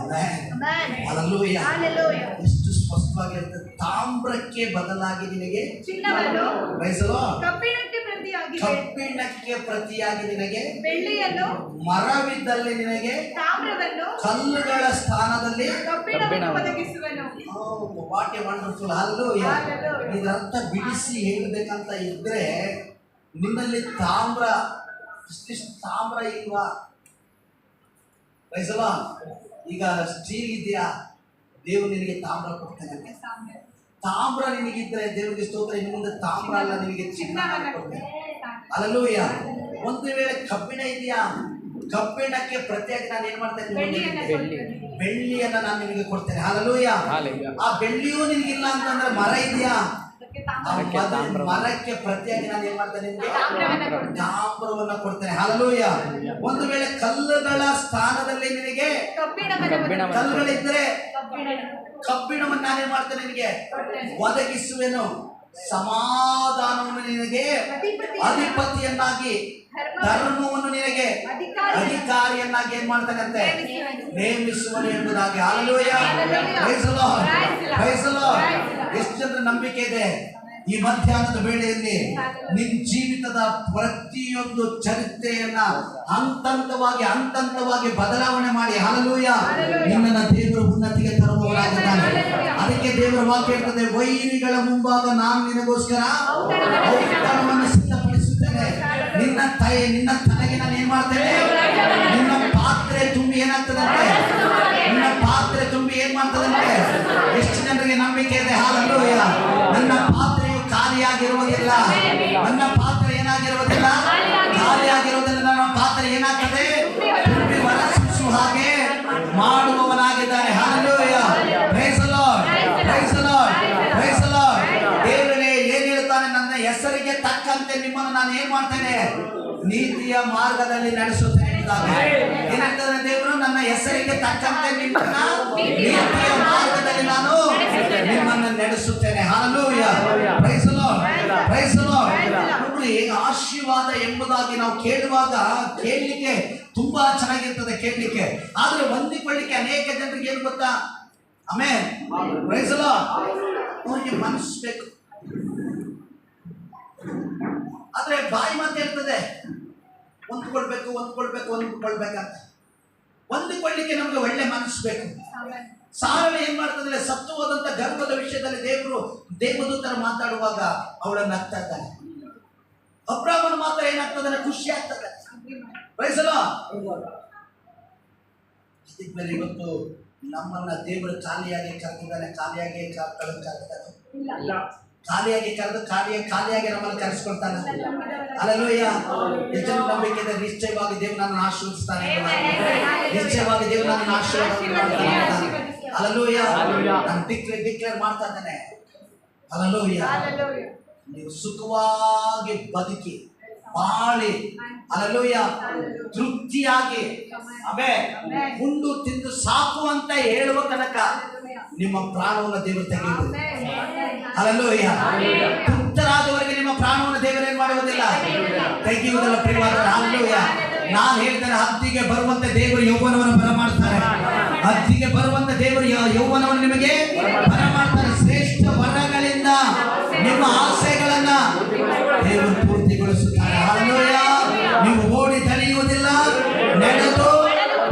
ಎಷ್ಟು ಸ್ಪಷ್ಟವಾಗಿರುತ್ತೆ. ತಾಮ್ರಕ್ಕೆ ಬದಲಾಗಿ ನಿನಗೆ ಚಿನ್ನವನ್ನು, ಕಬ್ಬಿಣಕ್ಕೆ ಪ್ರತಿಯಾಗಿ ನಿನಗೆ ಬೆಳ್ಳಿಯನ್ನು, ಮರವಿದ್ದಲ್ಲಿ ನಿನಗೆ ತಾಮ್ರವನ್ನು, ಕಲ್ಲುಗಳ ಸ್ಥಾನದಲ್ಲಿ ಕಬ್ಬಿಣವನ್ನು ಒದಗಿಸುವೆನು. What a wonderful. ಹಲ್ಲೆಲೂಯಾ. ಇದರ್ಥ ಬಿಡಿಸಿ ಹೇಳಬೇಕಂತ ಇದ್ರೆ ನಿನ್ನಲ್ಲಿ ತಾಮ್ರ ಇಷ್ಟಿಷ್ಟು ತಾಮ್ರ ಇಲ್ವಾ? ಈಗ ಸ್ಟೀಲ್ ಇದೆಯಾ? ದೇವರು ನಿನಗೆ ತಾಮ್ರ ಕೊಡ್ತಾನೆ. ತಾಮ್ರ ನಿನಗಿದ್ರೆ ದೇವರಿಗೆ ಸ್ತೋತ್ರ. ಇನ್ನು ಮುಂದೆ ತಾಮ್ರ ಅಲ್ಲ, ನಿನಗೆ ಚಿನ್ನ ಕೊಡ್ತೇನೆ. ಹಲ್ಲೆಲೂಯಾ. ಒಂದು ವೇಳೆ ಕಬ್ಬಿಣ ಇದೆಯಾ? ಕಬ್ಬಿಣಕ್ಕೆ ಪ್ರತ್ಯೇಕ ನಾನು ಏನ್ ಮಾಡ್ತೇನೆ? ಬೆಳ್ಳಿಯನ್ನ ನಾನು ನಿನಗೆ ಕೊಡ್ತೇನೆ. ಹಲ್ಲೆಲೂಯಾ. ಆ ಬೆಳ್ಳಿಯೂ ನಿನಗಿಲ್ಲ ಅಂತಂದ್ರೆ ಮರ ಇದೆಯಾ? ಮರಕ್ಕೆ ಪ್ರತ್ಯೇಕ ನಾನು ಏನ್ ಮಾಡ್ತೇನೆ? ನಿಮಗೆ ತಾಮ್ರವನ್ನ ಕೊಡ್ತೇನೆ. ಹಲ್ಲೆಲೂಯಾ. ಒಂದು ವೇಳೆ ಕಲ್ಲುಗಳ ಸ್ಥಾನದಲ್ಲಿ ನಿನಗೆ ಕಲ್ಲುಗಳಿದ್ರೆ ಕಬ್ಬಿಣವನ್ನು ನಾನೇನ್ ಮಾಡ್ತೇನೆ? ನಿನಗೆ ಒದಗಿಸುವೆನು. ಸಮಾಧಾನವನ್ನು ನಿನಗೆ ಅಧಿಪತಿಯನ್ನಾಗಿ, ಧರ್ಮವನ್ನು ನಿನಗೆ ಅಧಿಕಾರಿಯನ್ನಾಗಿ ಏನ್ ಮಾಡ್ತಾನಂತೆ? ನೇಮಿಸುವನು ಎಂಬುದಾಗಿ. Hallelujah. Praise the lord. Praise the lord. ಎಷ್ಟು ಜನರ ನಂಬಿಕೆ ಇದೆ ಈ ಮಧ್ಯಾಹ್ನದ ವೇಳೆಯಲ್ಲಿ ನಿನ್ನ ಜೀವಿತದ ಪ್ರತಿಯೊಂದು ಚರಿತ್ರೆಯನ್ನ ಹಂತವಾಗಿ ಬದಲಾವಣೆ ಮಾಡಿ ಹಲ್ಲೆಲೂಯಾ ನಿನ್ನನ್ನು ದೇವರು ಉನ್ನತಿಗೆ ತರುವವರಾಗಿದ್ದಾನೆ. ಅದಕ್ಕೆ ದೇವರ ವಾಕ್ಯ ಹೇಳ್ತದೆ, ವೈರಿಗಳ ಮುಂಭಾಗ ನಾನು ನಿನಗೋಸ್ಕರ ಔತಣವನ್ನು ಸಿದ್ಧಪಡಿಸುತ್ತೇನೆ. ನಿನ್ನ ತಲೆಗೆ ನಾನು ಏನ್ ಮಾಡ್ತೇನೆ? ನಿನ್ನ ಪಾತ್ರೆ ತುಂಬಿ ಏನಾಗ್ತದಂತೆ? ನಿನ್ನ ಪಾತ್ರೆ ತುಂಬಿ ಏನ್ ಮಾಡ್ತದಂತೆ? ಎಷ್ಟು ಜನರಿಗೆ ನಂಬಿಕೆ ಇದೆ? ಹಲ್ಲೆಲೂಯಾ. ನನ್ನ ಪಾತ್ರೆಯು ಖಾಲಿಯಾಗಿರುವುದಿಲ್ಲ. ನನ್ನ ಪಾತ್ರೆ ಏನಾಗಿರುವುದಿಲ್ಲ? ಖಾಲಿಯಾಗಿರುವುದಿಲ್ಲ. ನನ್ನ ಪಾತ್ರೆ ಏನಾಗ್ತದೆ? ತುಂಬಿ ಹೊರಸೂಸುವ ಹಾಗೆ ಮಾಡುವವನಾಗಿದ್ದಾನೆ. Hallelujah. Praise the lord. Praise the lord. Praise the lord. ದೇವರೇ ಏನ್ ಹೇಳ್ತಾನೆ? ನನ್ನ ಹೆಸರಿಗೆ ತಕ್ಕಂತೆ ನಿಮ್ಮನ್ನು ನಾನು ಏನ್ ಮಾಡ್ತೇನೆ? ನೀತಿಯ ಮಾರ್ಗದಲ್ಲಿ ನಡೆಸುತ್ತೇನೆ. ಏನಾಗ್ತದೆ? ದೇವರು ನನ್ನ ಹೆಸರಿಗೆ ತಕ್ಕಂತೆ ನಿಮ್ಮನ್ನ ನೀತಿಯ ಮಾರ್ಗದಲ್ಲಿ ನಾನು ನಿಮ್ಮನ್ನು ನಡೆಸುತ್ತೇನೆ. Hallelujah. Praise the lord. Praise the lord. ನೋಡಿ, ಆಶೀರ್ವಾದ ಎಂಬುದಾಗಿ ನಾವು ಕೇಳಲಿಕ್ಕೆ ತುಂಬಾ ಚೆನ್ನಾಗಿರ್ತದೆ ಕೇಳಲಿಕ್ಕೆ. ಆದ್ರೆ ಹೊಂದಿಕೊಳ್ಳಿಕ್ಕೆ ಅನೇಕ ಜನರಿಗೆ ಏನು ಗೊತ್ತಾ? ಆಮೆನ್. Praise the lord. ಅವರಿಗೆ ಮನಸ್ಸು ಬೇಕು. ಆದ್ರೆ ಬಾಯಿ ಮಾತು ಹೇಳ್ತದೆ ಹೊಂದ್ಕೊಳ್ಬೇಕಂತ. ಹೊಂದಿಕೊಳ್ಳಿಕ್ಕೆ ನಮ್ಗೆ ಒಳ್ಳೆ ಮನಸ್ಸು ಬೇಕು. ಸಾರಳು ಏನ್ ಮಾಡ್ತಂದ್ರೆ, ಸತ್ತು ಹೋದಂತ ಗರ್ಭದ ವಿಷಯದಲ್ಲಿ ದೇವದೂತರು ಮಾತಾಡುವಾಗ ಅವಳನ್ನು ನಗ್ತಾ ಇದ್ದಾನೆ. ಅಬ್ರಾಮನ ಮಾತ್ರ ಏನಾಗ್ತದೆ? ಖುಷಿ ಆಗ್ತದೆ. Praise the lord. ಅದಕ್ಕೆ ಇವತ್ತು ನಮ್ಮನ್ನ ದೇವರು ಖಾಲಿಯಾಗಿ ಕರೆದಿದ್ದಾನೆ. ಖಾಲಿಯಾಗಿ ಕರೆದು ಖಾಲಿಯಾಗಿ ನಮ್ಮನ್ನು ಕರೆಸ್ಕೊಳ್ತಾನೆ. ಹಲ್ಲೆಲೂಯಾ. ಎಷ್ಟು ನಂಬಿಕೆ ಇದೆ? ನಿಶ್ಚಯವಾಗಿ ದೇವರು ನನ್ನನ್ನು ಆಶೀರ್ವದಿಸ್ತಾನೆ. ನಿಶ್ಚಯವಾಗಿ ದೇವರು ನನ್ನನ್ನು ಆಶೀರ್ವದಿಸ್ತಾನೆ. ಹಲ್ಲೆಲೂಯಾ. ನಾನು ಡಿಕ್ಲೇರ್ ಮಾಡ್ತಾ ಇದ್ದೇನೆ. ಹಲ್ಲೆಲೂಯಾ. ನೀವು ಸುಖವಾಗಿ ಬದುಕಿ ಬಾಳಿ ಹಲ್ಲೆಲೂಯಾ ತೃಪ್ತಿಯಾಗಿ ಉಂಡು ತಿಂದು ಸಾಕು ಅಂತ ಹೇಳುವ ತನಕ ನಿಮ್ಮ ಪ್ರಾಣವನ್ನು ದೇವರು ತೆಗೆಯುವುದು. ಹಲ್ಲೆಲೂಯಾ. ತೃಪ್ತರಾದವರೆಗೆ ನಿಮ್ಮ ಪ್ರಾಣವನ್ನು ದೇವರು ಏನ್ ಮಾಡುವುದಿಲ್ಲ? ತೆಗೆಯುವುದಿಲ್ಲ. ಪ್ರಿಯವಾದ ಹಲ್ಲೆಲೂಯಾ. ನಾನು ಹೇಳ್ತೇನೆ, ಹದ್ದಿಗೆ ಬರುವಂತೆ ದೇವರು ಯೌವನವನ್ನು ಬರಮಾಡ್ತಾರೆ. ಹದ್ದಿಗೆ ಬರುವಂತೆ ದೇವರು ಯೌವನವನ್ನು ನಿಮಗೆ ಬರಮಾಡ್ತಾರೆ. ಶ್ರೇಷ್ಠ ವರಗಳಿಂದ ನಿಮ್ಮ ಆಸೆಗಳನ್ನ ದೇವರು ಪೂರ್ತಿಗೊಳಿಸುತ್ತಾರೆ. ಹಲ್ಲೆಲೂಯಾ. ನೀವು ಓಡಿ ತಡೆಯುವುದಿಲ್ಲ, ನಡೆದು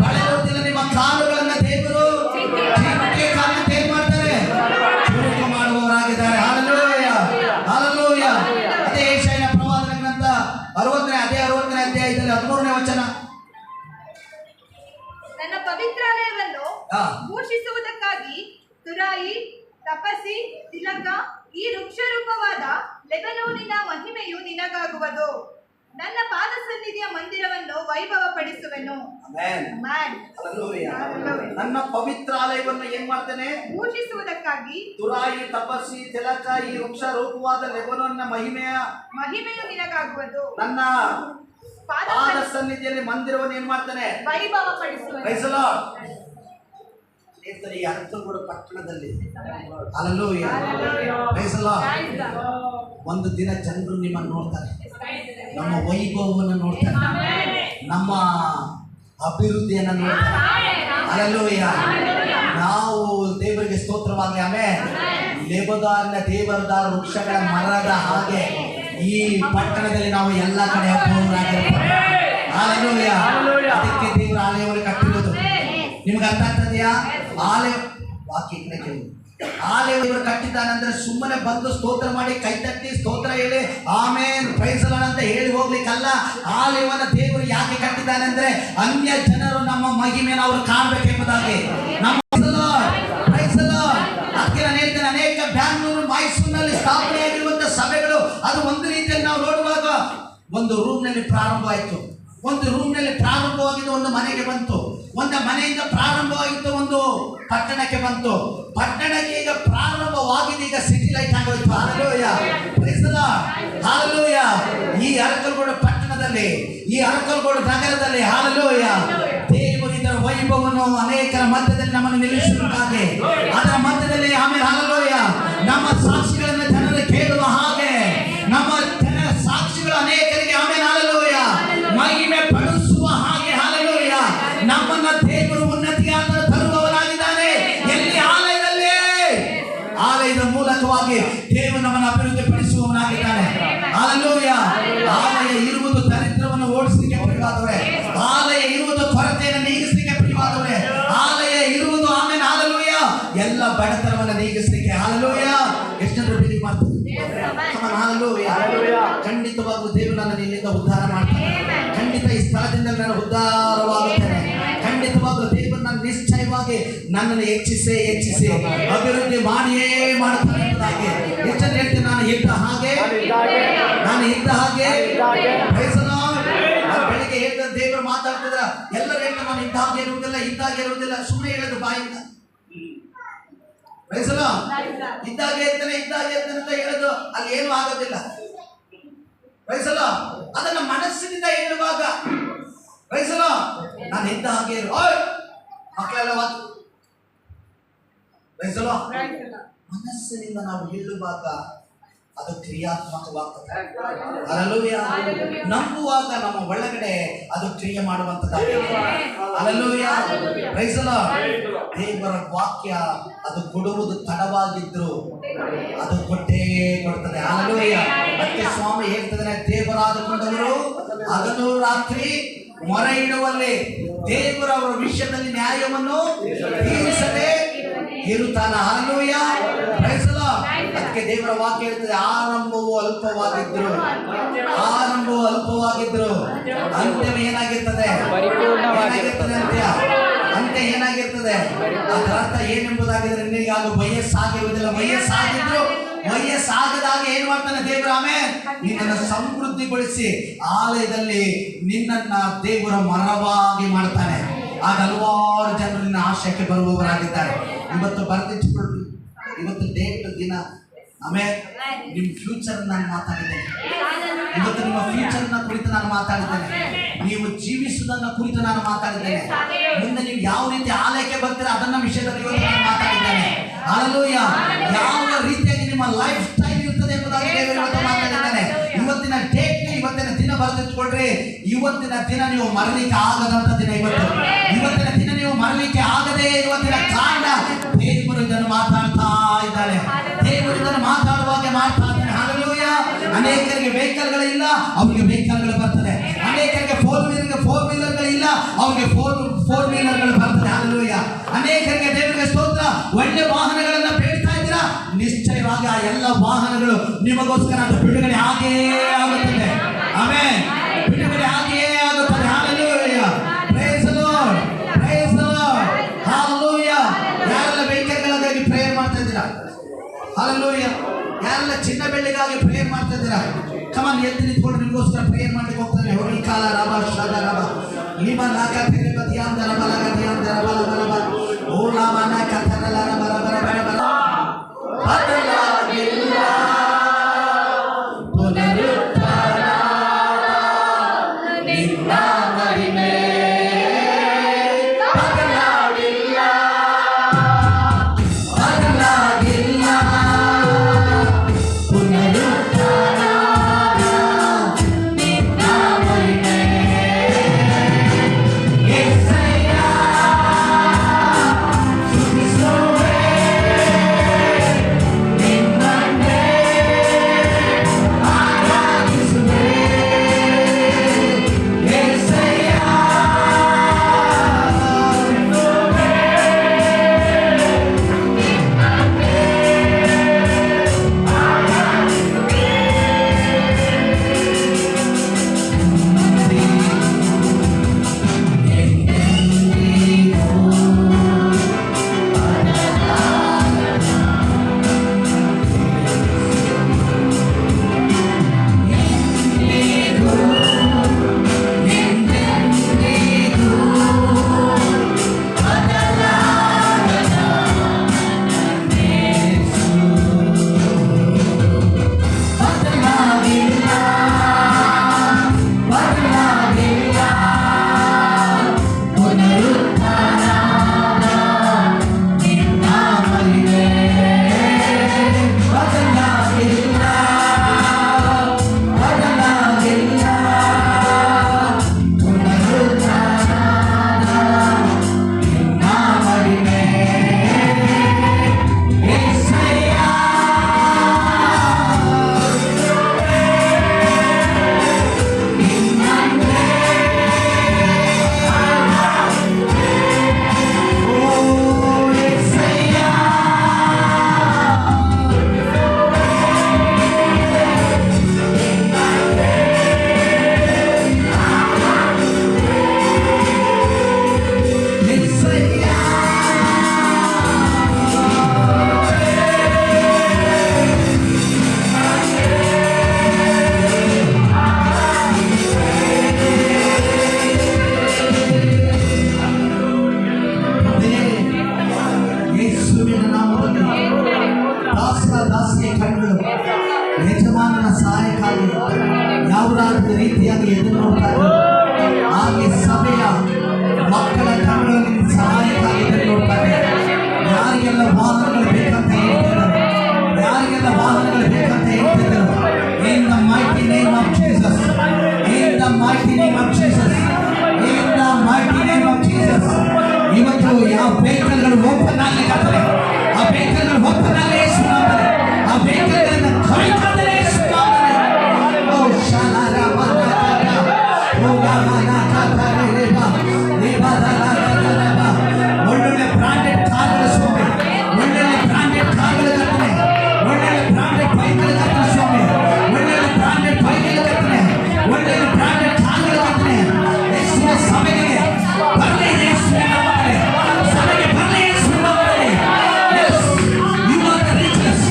ಬಳಲುವುದಿಲ್ಲ. ನಿಮ್ಮ ಕಾಲುಗಳನ್ನ ದೇವರು ಏನ್ ಮಾಡ್ತಾರೆ? ಚುರುಕು ಮಾಡುವವರಾಗಿದ್ದಾರೆ. ಹಲ್ಲೆಲೂಯಾ. ಹಲ್ಲೆಲೂಯಾ. ಅದೇ ಯೆಶಾಯನ ಪ್ರವಾದನ ಗ್ರಂಥ 60ನೇ ಅಧ್ಯಾಯದಲ್ಲಿ 13ನೇ ವಚನ. ನನ್ನ ಪವಿತ್ರಾಲಯವನ್ನು ಭೂಷಿಸುವುದಕ್ಕಾಗಿ ತುರಾಯಿ, ತಪಸಿ, ತಿಲಕ, ಈ ವೃಕ್ಷರೂಪವಾದ ಲೆಬನೋನಿನ ಮಹಿಮೆಯು ನಿನಗಾಗುವುದು. ನನ್ನ ಪಾದ ಸನ್ನಿಧಿಯ ಮಂದಿರವನ್ನು ವೈಭವ ಪಡಿಸುವೆನು. ನನ್ನ ಪವಿತ್ರಾಲಯವನ್ನು ಏನ್ ಮಾಡ್ತೇನೆ? ಭೂಷಿಸುವುದಕ್ಕಾಗಿ ತುರಾಯಿ, ತಪಸಿ, ತಿಲಕ, ಈ ವೃಕ್ಷ ರೂಪವಾದ ಲೆಬನೋನಿನ ಮಹಿಮೆಯು ನಿನಗಾಗುವುದು. ನನ್ನ ಪಾದ ಸನ್ನಿಧಿಯಲ್ಲಿ ಮಂದಿರವನ್ನು ಏನ್ ಮಾಡ್ತಾನೆ? ವೈಭವ ಪಡಿಸುವನು. Praise the Lord. ಈ ಅರಕಲಗೂಡು ಪಟ್ಟಣದಲ್ಲಿ ಹಲ್ಲೆಲೂಯಾ, Praise the Lord. ಒಂದು ದಿನ ಜನರು ನಿಮ್ಮನ್ನು ನೋಡ್ತಾರೆ, ನಮ್ಮ ವೈಭವವನ್ನು ನೋಡ್ತಾರೆ, ನಮ್ಮ ಅಭಿವೃದ್ಧಿಯನ್ನು ನೋಡ್ತಾರೆ. ಹಲ್ಲೆಲೂಯಾ. ನಾವು ದೇವರಿಗೆ ಸ್ತೋತ್ರವಾಗಲಿ. ಆಮೆನ್. ಲೆಬನೋನಿನ ದೇವದಾರ ವೃಕ್ಷಗಳ ಮರದ ಹಾಗೆ ಈ ಪಟ್ಟಣದಲ್ಲಿ ನಾವು ಎಲ್ಲ ಕಡೆ ಅಪೂರ್ವರಾಗಿರ್ತೀವಿ. ಹಲ್ಲೆಲೂಯಾ. ಅದಕ್ಕೆ ದೇವರ ಆಲಯವನ್ನು ಕಟ್ಟಿರೋದು. ನಿಮ್ಗೆ ಅರ್ಥ ಆಗ್ತದೆಯಾ? ಆಲಯ ವಾಕ್ಯ ಕೇಳಿ. ಆಲಯ ಇವರು ಕಟ್ಟಿದ್ದಾನಂದ್ರೆ ಸುಮ್ಮನೆ ಬಂದು ಸ್ತೋತ್ರ ಮಾಡಿ ಕೈ ತಟ್ಟಿ ಸ್ತೋತ್ರ ಹೇಳಿ ಆಮೇನ್ ಪ್ರೈಸ್ ದಿ ಲಾರ್ಡ್ ಅಂತ ಹೇಳಿ ಹೋಗ್ಲಿಕ್ಕಲ್ಲ. ಆಲಯವನ್ನ ದೇವರು ಯಾಕೆ ಕಟ್ಟಿದ್ದಾನೆಂದ್ರೆ ಅನ್ಯ ಜನರು ನಮ್ಮ ಮಹಿಮೆಯನ್ನು ಅವರು ಕಾಣಬೇಕೆಂಬುದಾಗಿ. ನಮ್ಮ ಪ್ರೈಸ್ ದಿ ಲಾರ್ಡ್. ಅದಕ್ಕೆ ನಾನು ಹೇಳ್ತೇನೆ, ಅನೇಕ ಬ್ಯಾಂಗ್ಳೂರು ಮೈಸೂರಿನಲ್ಲಿ ಸ್ಥಾಪನೆಯಾಗಿರುವಂತಹ ಸಭೆಗಳು ಅದು ಒಂದು ರೀತಿಯಲ್ಲಿ ನಾವು ನೋಡುವಾಗ ಒಂದು ರೂಮ್ನಲ್ಲಿ ಪ್ರಾರಂಭವಾಯಿತು. ಒಂದು ರೂಮ್ನಲ್ಲಿ ಪ್ರಾರಂಭವಾಗಿದ್ದು ಒಂದು ಮನೆಗೆ ಬಂತು. ಒಂದು ಮನೆಯಿಂದ ಪ್ರಾರಂಭವಾಗಿದ್ದು ಒಂದು ಪಟ್ಟಣಕ್ಕೆ ಬಂತು. ಪಟ್ಟಣಕ್ಕೆ ಈಗ ಪ್ರಾರಂಭವಾಗಿದೆ, ಈಗ ಸಿಟಿ ಲೈಟ್ ಆಗೋಯ್ತು. Hallelujah, praise the lord, hallelujah. ಈ ಅರಕಲಗೂಡು ಪಟ್ಟಣದಲ್ಲಿ, ಈ ಅರಕಲಗೂಡು ನಗರದಲ್ಲಿ ಹಲ್ಲೆಲೂಯಾ ದೇವರು ಇದರ ವೈಭವವನ್ನು ಅನೇಕರ ಮಧ್ಯದಲ್ಲಿ ನಮ್ಮನ್ನು ನಿಲ್ಲಿಸುವುದಾಗಿ, ಅದರ ಮಧ್ಯದಲ್ಲಿ ಆಮೇಲೆ ಹಲ್ಲೆಲೂಯಾ ನಮ್ಮ ಸಾಕ್ಷಿಗಳನ್ನು ಜನರು ಕೇಳುವ ಹಾಗೆ, ನಮ್ಮ ಜನರ ಸಾಕ್ಷಿಗಳು ಅನೇಕರಿಗೆ ಆಮೇಲೆ ಹಲ್ಲೆಲೂಯಾ ಮಹಿಮೆ ಪಡಿಸುವ ಹಾಗೆ ಹಲ್ಲೆಲೂಯಾ ನಮ್ಮನ್ನ ದೇವರು ಉನ್ನತಿಯಾದ ತರುವವನಾಗಿದ್ದಾನೆ. ಎಲ್ಲಿ? ಆಲಯದಲ್ಲಿ. ಆಲಯದ ಮೂಲಕವಾಗಿ ದೇವರು ನಮ್ಮನ್ನು ಅಭಿವೃದ್ಧಿ ಪಡಿಸುವವನಾಗಿದ್ದಾನೆ. ಹಲ್ಲೆಲೂಯಾ. ಆಲಯ ಇರುವುದು ದರಿದ್ರವನ್ನು ಓಡಿಸಲಿಕ್ಕೆ ಪ್ರಿಯವಾದವರೇ. ಆಲಯ ಇರುವುದು ಕೊರತೆಯನ್ನು ನೀಗಿಸಲಿಕ್ಕೆ ಪ್ರಿಯವಾದವರೇ. ಆಲಯ ಇರುವುದು ಆಮೇಲೆ ಹಲ್ಲೆಲೂಯಾ ಎಲ್ಲ ಬಡತನವನ್ನು ನೀಗಿಸಲಿಕ್ಕೆ. ಹಲ್ಲೆಲೂಯಾ. ಎಷ್ಟೊಂದು ಬಿಲೀವ್ ಮಾಡ್ತೀವಿ? ಹಲ್ಲೆಲೂಯಾ. ಖಂಡಿತವಾಗ್ಲೂ ದೇವರು ನನ್ನನ್ನು ಇಲ್ಲಿಂದ ಉದ್ಧಾರ ಮಾಡ್ತಾನೆ. ಖಂಡಿತ ಈ ಸ್ಥಳದಿಂದ ನಾನು ಉದ್ಧಾರವಾಗುತ್ತೇನೆ. ಖಂಡಿತವಾಗ್ಲೂ ದೇವರು ನನ್ನ ನಿಶ್ಚಯವಾಗಿ ನನ್ನನ್ನು ಹೆಚ್ಚಿಸಿ ಅಭಿವೃದ್ಧಿ ಮಾಡಿಯೇ ಮಾಡುತ್ತಾನೆ ಎಂಬುದಾಗಿ ಹೆಚ್ಚನ್ನು ಹೇಳ್ತೇನೆ. ನಾನು ಇದ್ದ ಹಾಗೆ Praise the Lord. ಬೆಳಿಗ್ಗೆ ಹೇಳ್ದ ದೇವರು ಮಾತಾಡ್ತಿದ್ರ ಎಲ್ಲರೂ ಹೇಳ್ತಾರೆ ನಾನು ಇದ್ದಾಗೆ ಇರುವುದಿಲ್ಲ ಸುಮ್ಮನೆ ಹೇಳೋದು ಬಾಯಿಂದ. Praise the Lord. ಇದ್ದಾಗೆ ಇರ್ತಾನೆ ಅಂತ ಹೇಳೋದು ಅಲ್ಲಿ ಏನು ಆಗೋದಿಲ್ಲ. Praise the Lord. ಅದನ್ನ ಮನಸ್ಸಿನಿಂದ ಹೇಳುವಾಗ Praise the Lord. ನಾನು ಇದ್ದ ಹಾಗೆ ಇರು. ಮಕ್ಕಳೆಲ್ಲ ವಾಕ್ಯ Praise the Lord. ಮನಸ್ಸಿನಿಂದ ನಾವು ಹೇಳುವಾಗ ಅದು ಕ್ರಿಯಾತ್ಮಕವಾಗ್ತದೆ. ಹಲ್ಲೆಲೂಯಾ. ನಂಬುವಾಗ ನಮ್ಮ ಒಳಗಡೆ ಅದು ಕ್ರಿಯೆ ಮಾಡುವಂತದ್ದಾಗಿದೆ. ಹಲ್ಲೆಲೂಯಾ. Praise the lord. ದೇವರ ವಾಕ್ಯ ಅದು ಕೊಡುವುದು ತಡವಾಗಿದ್ರು ಅದು ಕೊಟ್ಟೇ ಕೊಡ್ತದೆ. ಹಲ್ಲೆಲೂಯಾ. ಮತ್ತೆ ಸ್ವಾಮಿ ಹೇಳ್ತಿದ್ದಾನೆ, ದೇವರಾದುಕೊಂಡವರು ಹಗಲು ರಾತ್ರಿ ಮೊರೆ ಇಡುವಲ್ಲಿ ದೇವರ ಅವರ ವಿಷಯದಲ್ಲಿ ನ್ಯಾಯವನ್ನು ತೀರಿಸದೆ ಇರುತ್ತಾನ. ಹಲ್ಲೆಲೂಯಾ. Praise the lord. ಅದಕ್ಕೆ ದೇವರ ವಾಕ್ಯ ಹೇಳ್ತದೆ, ಆರಂಭವು ಅಲ್ಪವಾಗಿದ್ರು ಅಂತ್ಯ ಏನಾಗಿರ್ತದೆ? ಅಂತ್ಯ ಏನಾಗಿರ್ತದೆ? ಅದರ ಅರ್ಥ ಏನೆಂಬುದಾಗಿದ್ರೆ ನಿನಗೆ ಅದು ವಯಸ್ಸಾಗಿರುವುದಿಲ್ಲ. ವಯಸ್ಸಾಗದಾಗ ಏನ್ ಮಾಡ್ತಾನೆ ದೇವರ? ಆಮೇಲೆ ನಿನ್ನನ್ನು ಸಮೃದ್ಧಿಗೊಳಿಸಿ ಆಲಯದಲ್ಲಿ ನಿನ್ನನ್ನ ದೇವರ ಮರವಾಗಿ ಮಾಡ್ತಾನೆ. ಆಗ ಹಲವಾರು ಜನರು ನಿನ್ನ ಆಶಯಕ್ಕೆ ಬರುವವರಾಗಿದ್ದಾರೆ. ಇವತ್ತು ಬರೆದಿಟ್ಟುಕೊಳ್ಳಿ, ಇವತ್ತು ಡೇಟ್ ದಿನ. ಆಮೇಲೆ ನಿಮ್ಮ ಫ್ಯೂಚರ್ ನಾನು ಮಾತಾಡಿದ್ದೇನೆ. ಇವತ್ತು ನಿಮ್ಮ ಫ್ಯೂಚರ್ ಕುರಿತು ನಾನು ಮಾತಾಡಿದ್ದೇನೆ. ನೀವು ಜೀವಿಸುವುದನ್ನ ಕುರಿತು ನಾನು ಮಾತಾಡಿದ್ದೇನೆ. ಮುಂದೆ ನೀವು ಯಾವ ರೀತಿ ಆಲಯಕ್ಕೆ ಬರ್ತೀರಾ ಅದನ್ನ ವಿಷಯದಲ್ಲಿ ಇವತ್ತು ನಾನು ಮಾತಾಡಿದ್ದೇನೆ. ಹಲ್ಲೆಲೂಯಾ. ಯಾವ ರೀತಿಯಾಗಿ ನಿಮ್ಮ ಲೈಫ್ ಸ್ಟೈಲ್ ಇರ್ತದೆ ಎಂಬುದಾಗಿ ಇವತ್ತು ಮಾತಾಡಿದ್ದೇನೆ. ಇವತ್ತಿನ ಡೇಟ್, ಇವತ್ತಿನ ದಿನ ಬರೆದಿಟ್ಕೊಳ್ರಿ. ಇವತ್ತಿನ ದಿನ ನೀವು ಮರಲಿಕ್ಕೆ ಆಗದಂತ ದಿನ. ಇವತ್ತಿನ ದಿನ ನೀವು ಮರಲಿಕ್ಕೆ ಆಗದೆ ಇವತ್ತಿನ ಕಾರಣ ದೇವರು ಇದನ್ನು ಮಾತಾಡ್ತಾ ಇದ್ದಾನೆ. ದೇವರು ಇದನ್ನು ಮಾತಾಡುವಾಗ ಮಾಡ್ತಾ ಇದ್ದಾನೆ. ಹಲ್ಲೆಲೂಯಾ. ಅನೇಕರಿಗೆ ವೆಹಿಕಲ್ಗಳಿಲ್ಲ, ಅವರಿಗೆ ವೆಹಿಕಲ್ಗಳು ಬರ್ತದೆ. ಅನೇಕರಿಗೆ ಫೋರ್ ವೀಲರ್ಗಳಿಲ್ಲ, ಅವರಿಗೆ ಫೋರ್ ವೀಲರ್ಗಳು ಬರ್ತದೆ. ಹಲ್ಲೆಲೂಯಾ. ಅನೇಕರಿಗೆ ದೇವರಿಗೆ ಸ್ತೋತ್ರ, ಒಳ್ಳೆ ವಾಹನಗಳನ್ನ ಬೇಡ್ತಾ ಇದ್ದೀರಾ, ನಿಶ್ಚಯವಾಗಿ ಆ ಎಲ್ಲ ವಾಹನಗಳು ನಿಮಗೋಸ್ಕರ ಬಿಡುಗಡೆ ಆಗೇ ಆಗುತ್ತದೆ. ಆಮೆನ್. ಬಿಡುಗಡೆ ಆಗೇ ಆಗುತ್ತದೆ. Hallelujah. Praise the lord. Praise the lord. Hallelujah. ಯಾರೆಲ್ಲ ವೆಹಿಕಲ್ಗಳಿಗಾಗಿ ಪ್ರೇಯರ್ ಮಾಡ್ತಾ ಇದ್ದೀರಾ? ಹಲ್ಲೆಲೂಯಾ. ಯಾರೆಲ್ಲ ಚಿನ್ನ ಬೆಳ್ಳಿಗಾಗಿ ಪ್ರೇಯರ್ ಮಾಡ್ತಾ ಇದ್ದೀರಾ? ಕಮಾನ್, ಎದ್ದು ನಿಂತ್ಕೊಂಡು ನಿಮಗೋಸ್ಕರ ಪ್ರೇಯರ್ ಮಾಡ್ಲಿಕ್ಕೆ ಹೋಗ್ತಾರೆ. ಹೋಗಿ ಕಾಲ ರಬ ಶದ ರಬ ನಿಮ್ಮ ನಾಕ ತೆರೆ ಬದಿಯಾಂದ ರಬ ಲಗ ದಿಯಾಂದ ರಬ ಲಗ ರಬ ಓ ಲಾಮನ ಕಥನ ರಬ ರಬ ರಬ ರಬ ಬದಲಾಗಿಲ್ಲ ಪುನರುತ್ಥಾನ ರೀತಿಯಾಗಿ ಎದುರು ನೋಡ್ತಾ ಇದ್ದಾರೆ. ಹಾಗೆ ಸಭೆಯ ಮಕ್ಕಳ ಕಣ್ಣುಗಳಲ್ಲಿ ಸಹಾಯಕ್ಕಾಗಿ ಎದುರು ನೋಡ್ತಾ ಇದ್ದಾರೆ. ಯಾರಿಗೆಲ್ಲ ವಾಹನಗಳು ಬೇಕಂತ ಹೇಳ್ತಿದ್ದಾರೆ, ಯಾರಿಗೆಲ್ಲ ವಾಹನಗಳು ಬೇಕಂತ ಹೇಳ್ತಿದ್ದಾರೆ, in the mighty name of Jesus, in the mighty name of Jesus, in the mighty name of Jesus. ಇವತ್ತು ಯಾವ ವೆಹಿಕಲ್ಗಳು ಓಪನ್ ಆಗಲಿಕ್ಕೆ ಆ ವೆಹಿಕಲ್ಗಳು ಓಪನ್ ಆಗಲಿ ಯೇಸು ನಾಮದಲ್ಲಿ, ಆ ವೆಹಿಕಲ್ಗಳನ್ನು ಕೈಕೊಂಡರೆ ಯೇಸು ನಾಮದಲ್ಲಿ. ಓ ಶಾಲಾರಾಮನಾಥಾಗ, ಓ ಗಾಮನಾಥಾಗರೇಬಾ, ಲೇಬಾದಾರಾಗರೇಬಾ. ಒಳ್ಳೊಳ್ಳೆ ಬ್ರಾಂಡೆಡ್ ಕಾರ್ಗಳು ಸ್ವಾಮಿ, ಒಳ್ಳೊಳ್ಳೆ ಬ್ರಾಂಡೆಡ್ ಕಾರ್ಗಳು ಕರ್ತನೆ, ಒಳ್ಳೊಳ್ಳೆ ಬ್ರಾಂಡೆಡ್ ಬೈಕ್ಗಳು ಕರ್ತನೆ ಸ್ವಾಮಿ, ಒಳ್ಳೊಳ್ಳೆ ಬ್ರಾಂಡೆಡ್ ಬೈಕ್ಗಳು ಕರ್ತನೆ, ಒಳ್ಳೊಳ್ಳೆ ಬ್ರಾಂಡೆಡ್ ಕಾರ್ಗಳು ಕರ್ತನೆ. ಯೇಸುವಿನ ಸಭೆಗೆ ಬರಲಿ ಯೇಸುವಿನ ನಾಮದಲ್ಲಿ, ಸಭೆಗೆ ಬರಲಿ ಯೇಸುವಿನ ನಾಮದಲ್ಲಿ. Yes, you are the richest.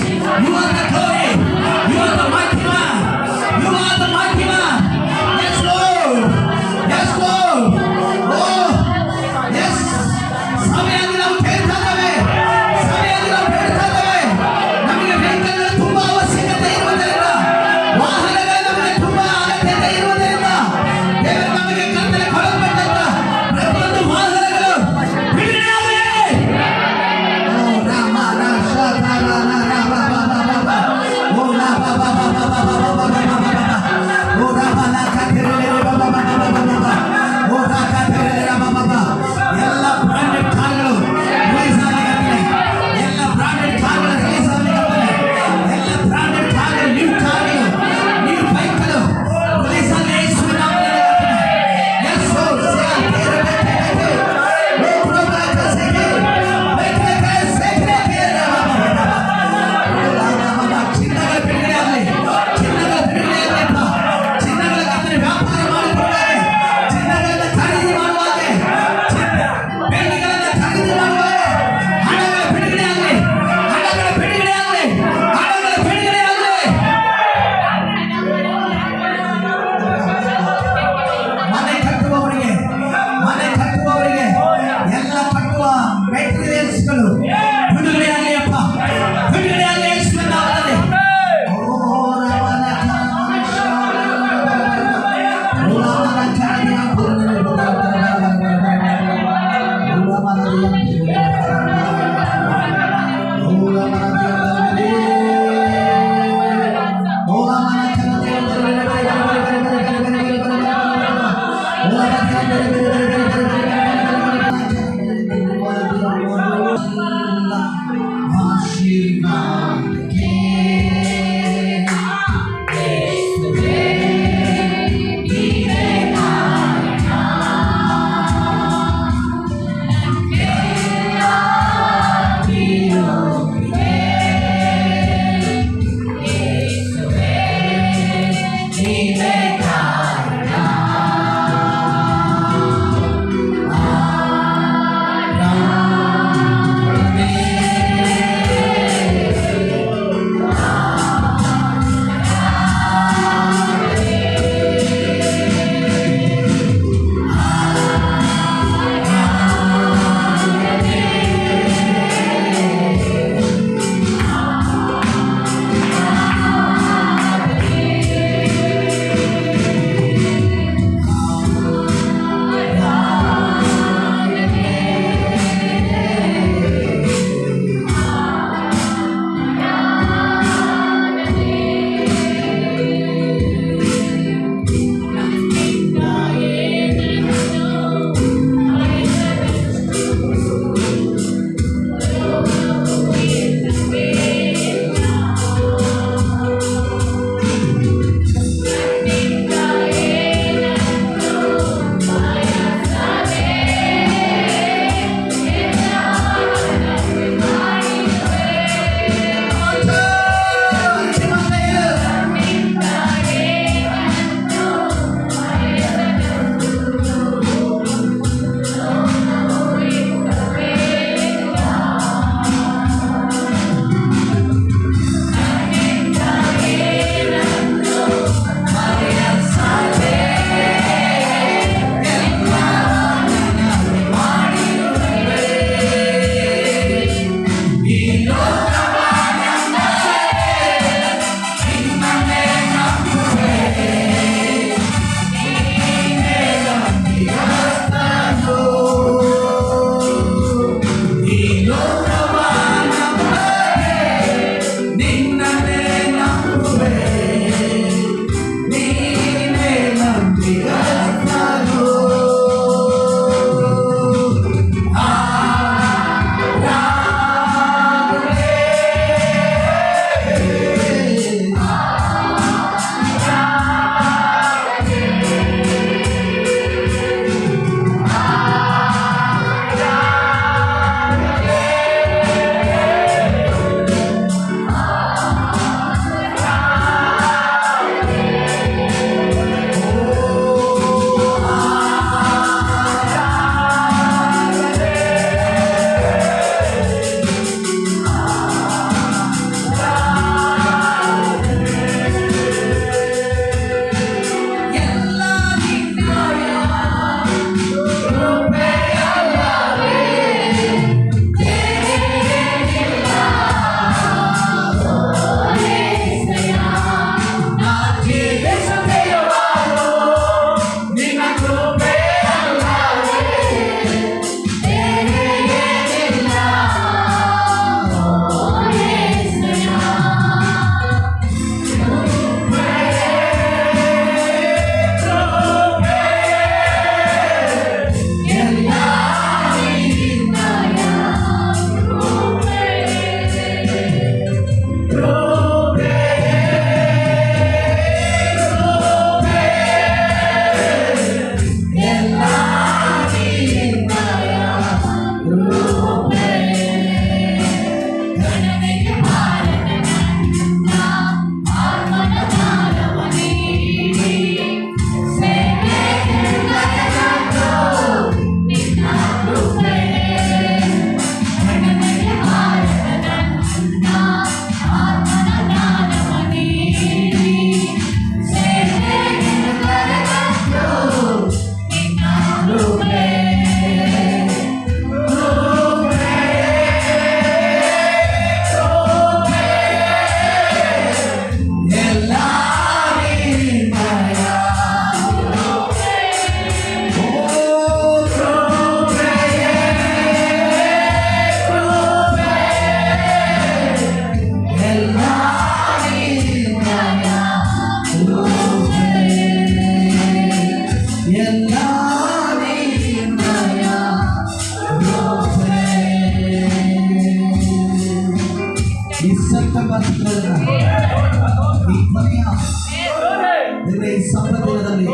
ಈ ಸಂಪತ್ತಿನದಲ್ಲಿ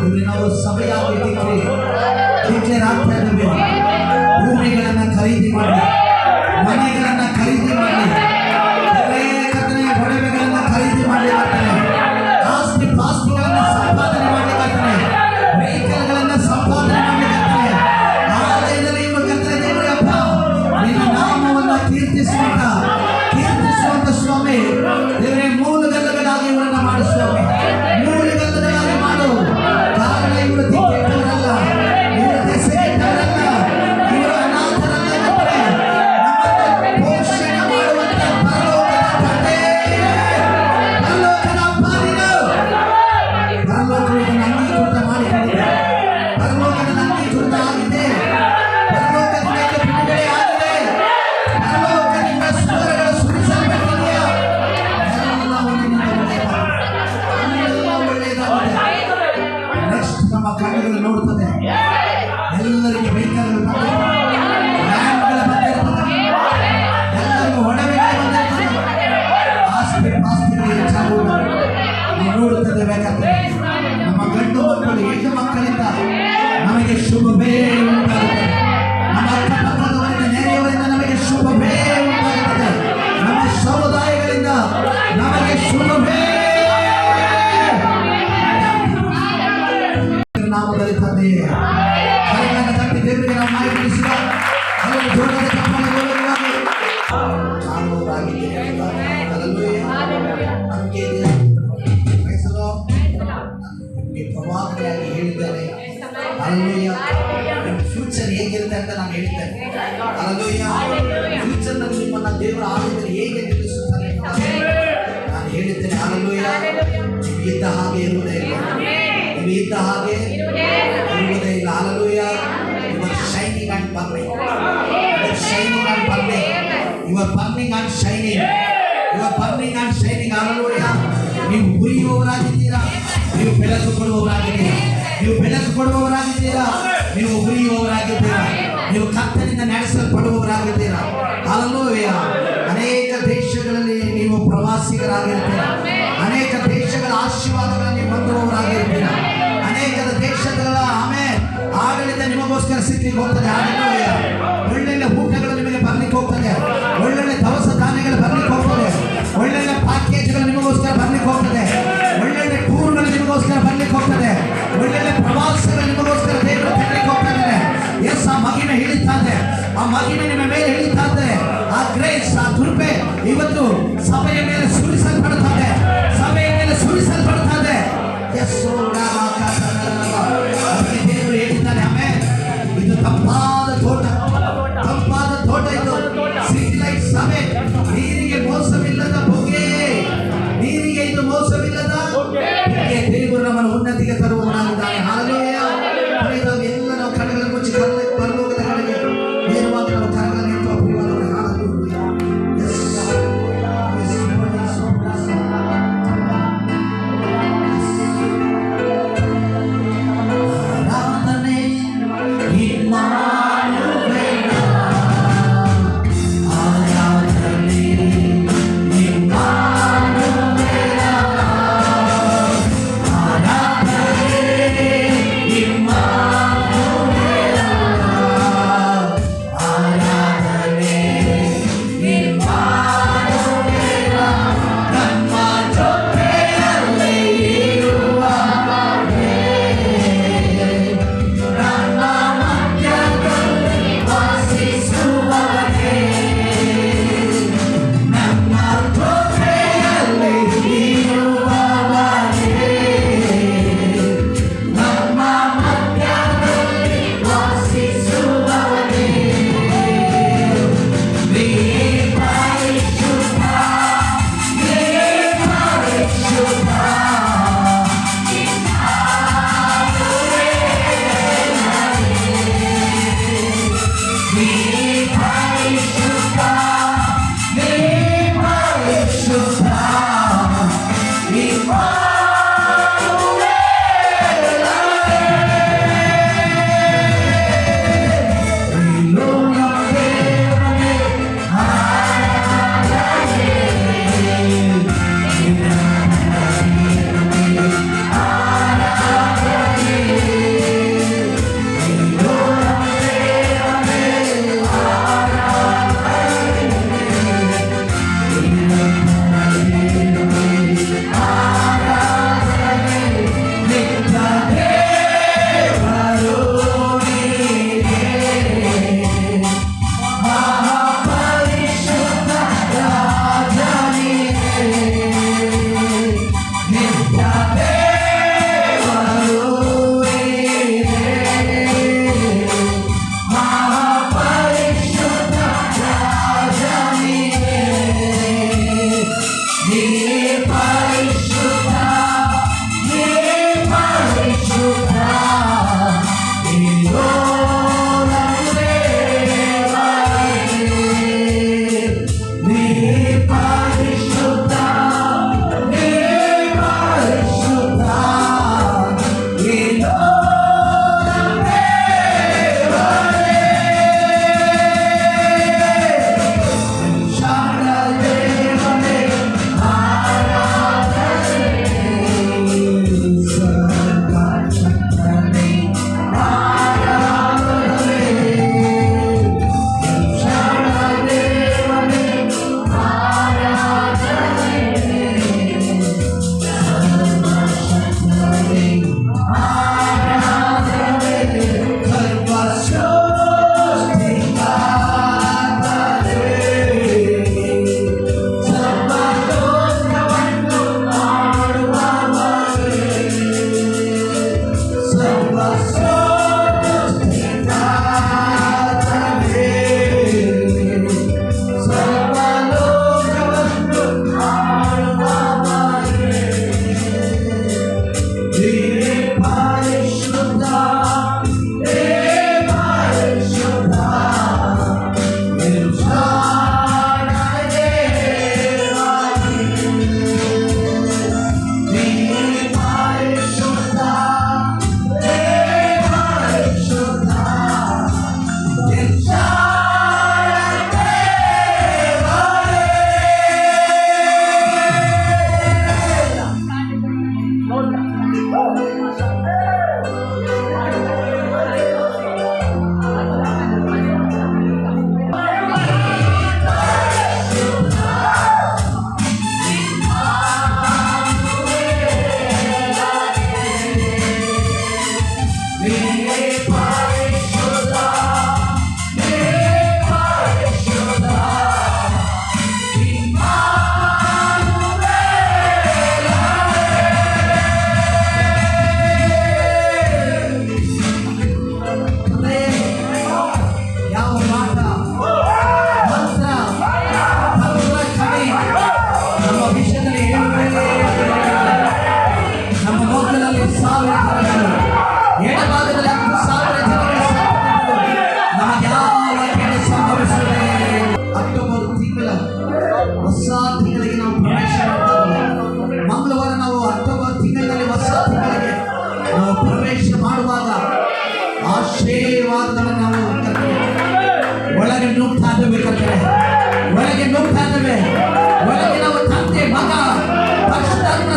ಇವರು ನಾವು ಸಭೆಯಾಗಿ ಡಿಕ್ಲೇರ್ ಆಗ್ತಾ ಇದ್ದೇವೆ. ಭೂಮಿಗಳನ್ನ ಖರೀದಿ ಮಾಡಿ, ಮನೆಗಳನ್ನ ಖರೀದಿ ಮಾಡಿ, ಒಡವೆಗಳನ್ನ ಖರೀದಿ ಮಾಡಲಿಕ್ಕಾಗ್ತಾನೆ, ಆಸ್ತಿ ಪಾಸ್ತಿಗಳನ್ನ ಸಂಪಾದನೆ ಮಾಡಲಿಕ್ಕಾಗ್ತಾನೆ, ವೆಹಿಕಲ್ಗಳನ್ನ ಸಂಪಾದನೆ ಮಾಡಲಿಕ್ಕಾಗ್ತಾನೆ. ಆಲಯದಲ್ಲಿ ಇವ ಕರ್ತನೆ ದೇವರೇ ಅಪ್ಪ, ನಿನ್ನ ನಾಮವನ್ನ ಕೀರ್ತಿಸುವಂತ ಸ್ವಾಮಿ ದೇವರೇ, ಮೂಲಗಲ್ಲಗಳಾಗಿ ಇವರನ್ನ ಮಾಡು ಸ್ವಾಮಿ, ಮೂಲಗಲ್ಲಗಳಾಗಿ ಮಾಡು. ಕಾರಣ ಇವರು ಕೆಟ್ಟವರಲ್ಲ, ಇವರು ದೆಸೆಗೆಟ್ಟವರಲ್ಲ, ಇವರು ಅನಾಥರಲ್ಲ ಕರ್ತನೆ. ನಮ್ಮನ್ನು ಪೋಷಣೆ ಮಾಡುವಂತ ಪರಲೋಕದ ತಂದೆ, ಪರಲೋಕದ ಅಪ್ಪ ನೀನು. ಪರಲೋಕವು ಇದನ್ನು ಅಂಗೀಕೃತ ಮಾಡಿಕೊಂಡಿದೆ, ಪರಲೋಕದ ಅಂಗೀಕೃತ ಆಗಿದೆ, ಪರಲೋಕದಿಂದ ಇದು ಬಿಡುಗಡೆ ಆಗಿದೆ, ಪರಲೋಕದಿಂದ ಸ್ವರಗಳು ಸುರಿಸಲ್ಪಟ್ಟಿದೆಯಾ. ಎಲ್ಲವೂ ನಿನ್ನಿಂದ ಒಳ್ಳೆಯದಾಗಿದೆ. ನೆಕ್ಸ್ಟ್ ನಮ್ಮ ಕಣ್ಣುಗಳು ನೋಡುತ್ತದೆ, ಎಲ್ಲರಿಗೆ ವೆಹಿಕಲ್ಗಳು ಬಂದಿರ್ತದೆ, ಲ್ಯಾಂಡ್ಗಳ ಬಂದಿರ್ತದೆ, ಎಲ್ಲರಿಗೂ ಒಡವೆಗಳು ಬಂದಿರ್ತದೆ, ಆಸ್ತಿ ಪಾಸ್ತಿಗಳು ಹೆಚ್ಚಾಗುವುದು ನಾವು ನೋಡುತ್ತದೆ. ಬೇಕಾದ್ರೆ ನಮ್ಮ ಗಂಡು ಮಕ್ಕಳು ಹೆಣ್ಣು ಮಕ್ಕಳಿಂದ ನಮಗೆ ಶುಭವೇ ಉಂಟಾಗುತ್ತದೆ, ನಮ್ಮ ಅಕ್ಕಪಕ್ಕದವರಿಂದ ನೆರೆಯವರಿಂದ ನಮಗೆ ಶುಭವೇ ಉಂಟಾಗುತ್ತದೆ, ನಮ್ಮ ಸಮುದಾಯಗಳಿಂದ ನಮಗೆ ಶುಭವೇ. ನಾಮದಲ್ಲಿ ತಂದೆಯೇ, ಕರೆಗಳನ್ನು ತಟ್ಟಿ ದೇವರಿಗೆ ನಾವು ಮಾಹಿತಿಸುವ ಹಲವು ಜೋಡದ ಕಪ್ಪಲುಗಳಾಗಿ ಕಾಣುವುದಾಗಿದೆ. ನಿಮಗೆ ಪ್ರವಾದಿಯಾಗಿ ಹೇಳಿದ್ದೇನೆ. ಹಲ್ಲೆಲೂಯ. ನಿಮ್ಮ ಫ್ಯೂಚರ್ ಹೇಗಿರುತ್ತೆ ಅಂತ ನಾನು ಹೇಳ್ತೇನೆ. ಹಲ್ಲೆಲೂಯ. ಫ್ಯೂಚರ್ ನಲ್ಲಿ ನಿಮ್ಮನ್ನ ದೇವರ ಆಲಯದಲ್ಲಿ ಹೇಗೆ ನಿಲ್ಲಿಸುತ್ತಾನೆ ನಾನು ಹೇಳಿದ್ದೇನೆ. ಹಲ್ಲೆಲೂಯ. ನೀವು ಇದ್ದ ಹಾಗೆ ಇರುವುದೇ ಇಲ್ಲ, ನೀವು ಇದ್ದ ಹಾಗೆ ಇರುವುದೇ ಇಲ್ಲ. Hallelujah. You are shining and burning. You are shining and burning. You are burning and shining. You are burning and shining. Hallelujah. ನೀವು ಉರಿಯುವವರಾಗಿದ್ದೀರಾ, ನೀವು ಬೆಳಕು ಕೊಡುವವರಾಗಿದ್ದೀರಾ, ನೀವು ಬೆಳಕು ಕೊಡುವವರಾಗಿದ್ದೀರಾ, ನೀವು ಉರಿಯುವವರಾಗಿದ್ದೀರಾ, ನೀವು ಕರ್ತನಿಂದ ನಡೆಸಲ್ಪಡುವವರಾಗಿದ್ದೀರಾ. ಹಲ್ಲೆಲೂಯ. ಅನೇಕ ದೇಶಗಳಲ್ಲಿ ನೀವು ಪ್ರವಾಸಿಗರಾಗಿರ್ತೀರಾ, ಅನೇಕ ದೇಶಗಳ ಆಶೀರ್ವಾದಗಳನ್ನು ಹೊಂದುವವರಾಗಿರ್ತೀರಾ, ಅನೇಕ ದೇಶಗಳ ಆಡಳಿತ ನಿಮಗೋಸ್ಕರ ಸಿಗ್ಲಿಕ್ಕೆ ಹೋಗ್ತದೆ. ಹಲ್ಲೆಲೂಯ. ಒಳ್ಳೊಳ್ಳೆ ಊಟಗಳು ನಿಮಗೆ ಬರ್ಲಿಕ್ಕೆ ಹೋಗ್ತದೆ, ಒಳ್ಳೊಳ್ಳೆ ದವಸ ಧಾನ್ಯಗಳು ಬರ್ಲಿಕ್ಕೆ ಹೋಗ್ತದೆ, ಒಳ್ಳೊಳ್ಳೆ ಪ್ಯಾಕೇಜ್ಗಳು ನಿಮಗೋಸ್ಕರ ಬರ್ಲಿಕ್ಕೆ ಹೋಗ್ತದೆ, ಒಳ್ಳೊಳ್ಳೆ ಟೂರ್ಗಳು ನಿಮಗೋಸ್ಕರ ಬರ್ಲಿಕ್ಕೆ ಹೋಗ್ತದೆ, ಒಳ್ಳೊಳ್ಳೆ ಪ್ರವಾಸಗಳು ನಿಮಗೋಸ್ಕರ ದೇವರು ತರಲಿಕ್ಕೆ ಹೋಗ್ತಾರೆ. ಎಸ್, ಆ ಮಹಿಮೆ ಇಳಿತಾ ಇದೆ, ಆ ಮಹಿಮೆ ನಿಮ್ಮ ಮೇಲೆ ಇಳಿತಾ ಇದೆ. ಆ ಗ್ರೇಸ್, ಆ ಕೃಪೆ ಇವತ್ತು ಸಭೆಯ ಮೇಲೆ ಸುರಿಸಲ್ಪಡುತ್ತದೆ, ಸಭೆಯ ಮೇಲೆ ಸುರಿಸಲ್ಪಡುತ್ತದೆ. ಎಸ್, ದೇವರು ಹೇಳಿದ್ದಾನೆ. ಆಮೇಲೆ ಇದು ತಂಪಾದ ತೋಟ, ತಂಪಾದ ತೋಟ, ಇದು ಸಿಟಿ ಲೈಟ್ ಸಭೆ, ನೀರಿಗೆ ಮೋಸವಿಲ್ಲದ ಬೊಗ್ಗೆ, ನೀರಿಗೆ ಇದು ಮೋಸವಿಲ್ಲದ ಬೊಗ್ಗೆ. ದೇವರು ನಮ್ಮನ್ನು ಉನ್ನತಿಗೆ ತರುವವನಾಗಿದ್ದಾನೆ. ಹಲ್ಲೆಲೂಯ. ಎಲ್ಲ ನಾವು ಕಣ್ಣುಗಳನ್ನು ಮುಚ್ಚಿ ಪರಲೋಕದ ಕಡೆಗೆ ನೇರವಾಗಿ ನಾವು ಕಣ್ಣುಗಳನ್ನು ಎತ್ತುವ ಪ್ರಿಯವಾದವರೇ. ಹಲ್ಲೆಲೂಯ. ಆಶೀರ್ವಾದವನ್ನು ನಾವು ಕರ್ತನೆ ಒಳಗೆ ನುಗ್ತಾ ಇದ್ದೇವೆ ಕರ್ತನೆ, ಒಳಗೆ ನುಗ್ತಾ ಇದ್ದೇವೆ. ಒಳಗೆ ನಾವು ತಂದೆ ಮಗ ಪರಿಶುದ್ಧಾತ್ಮನ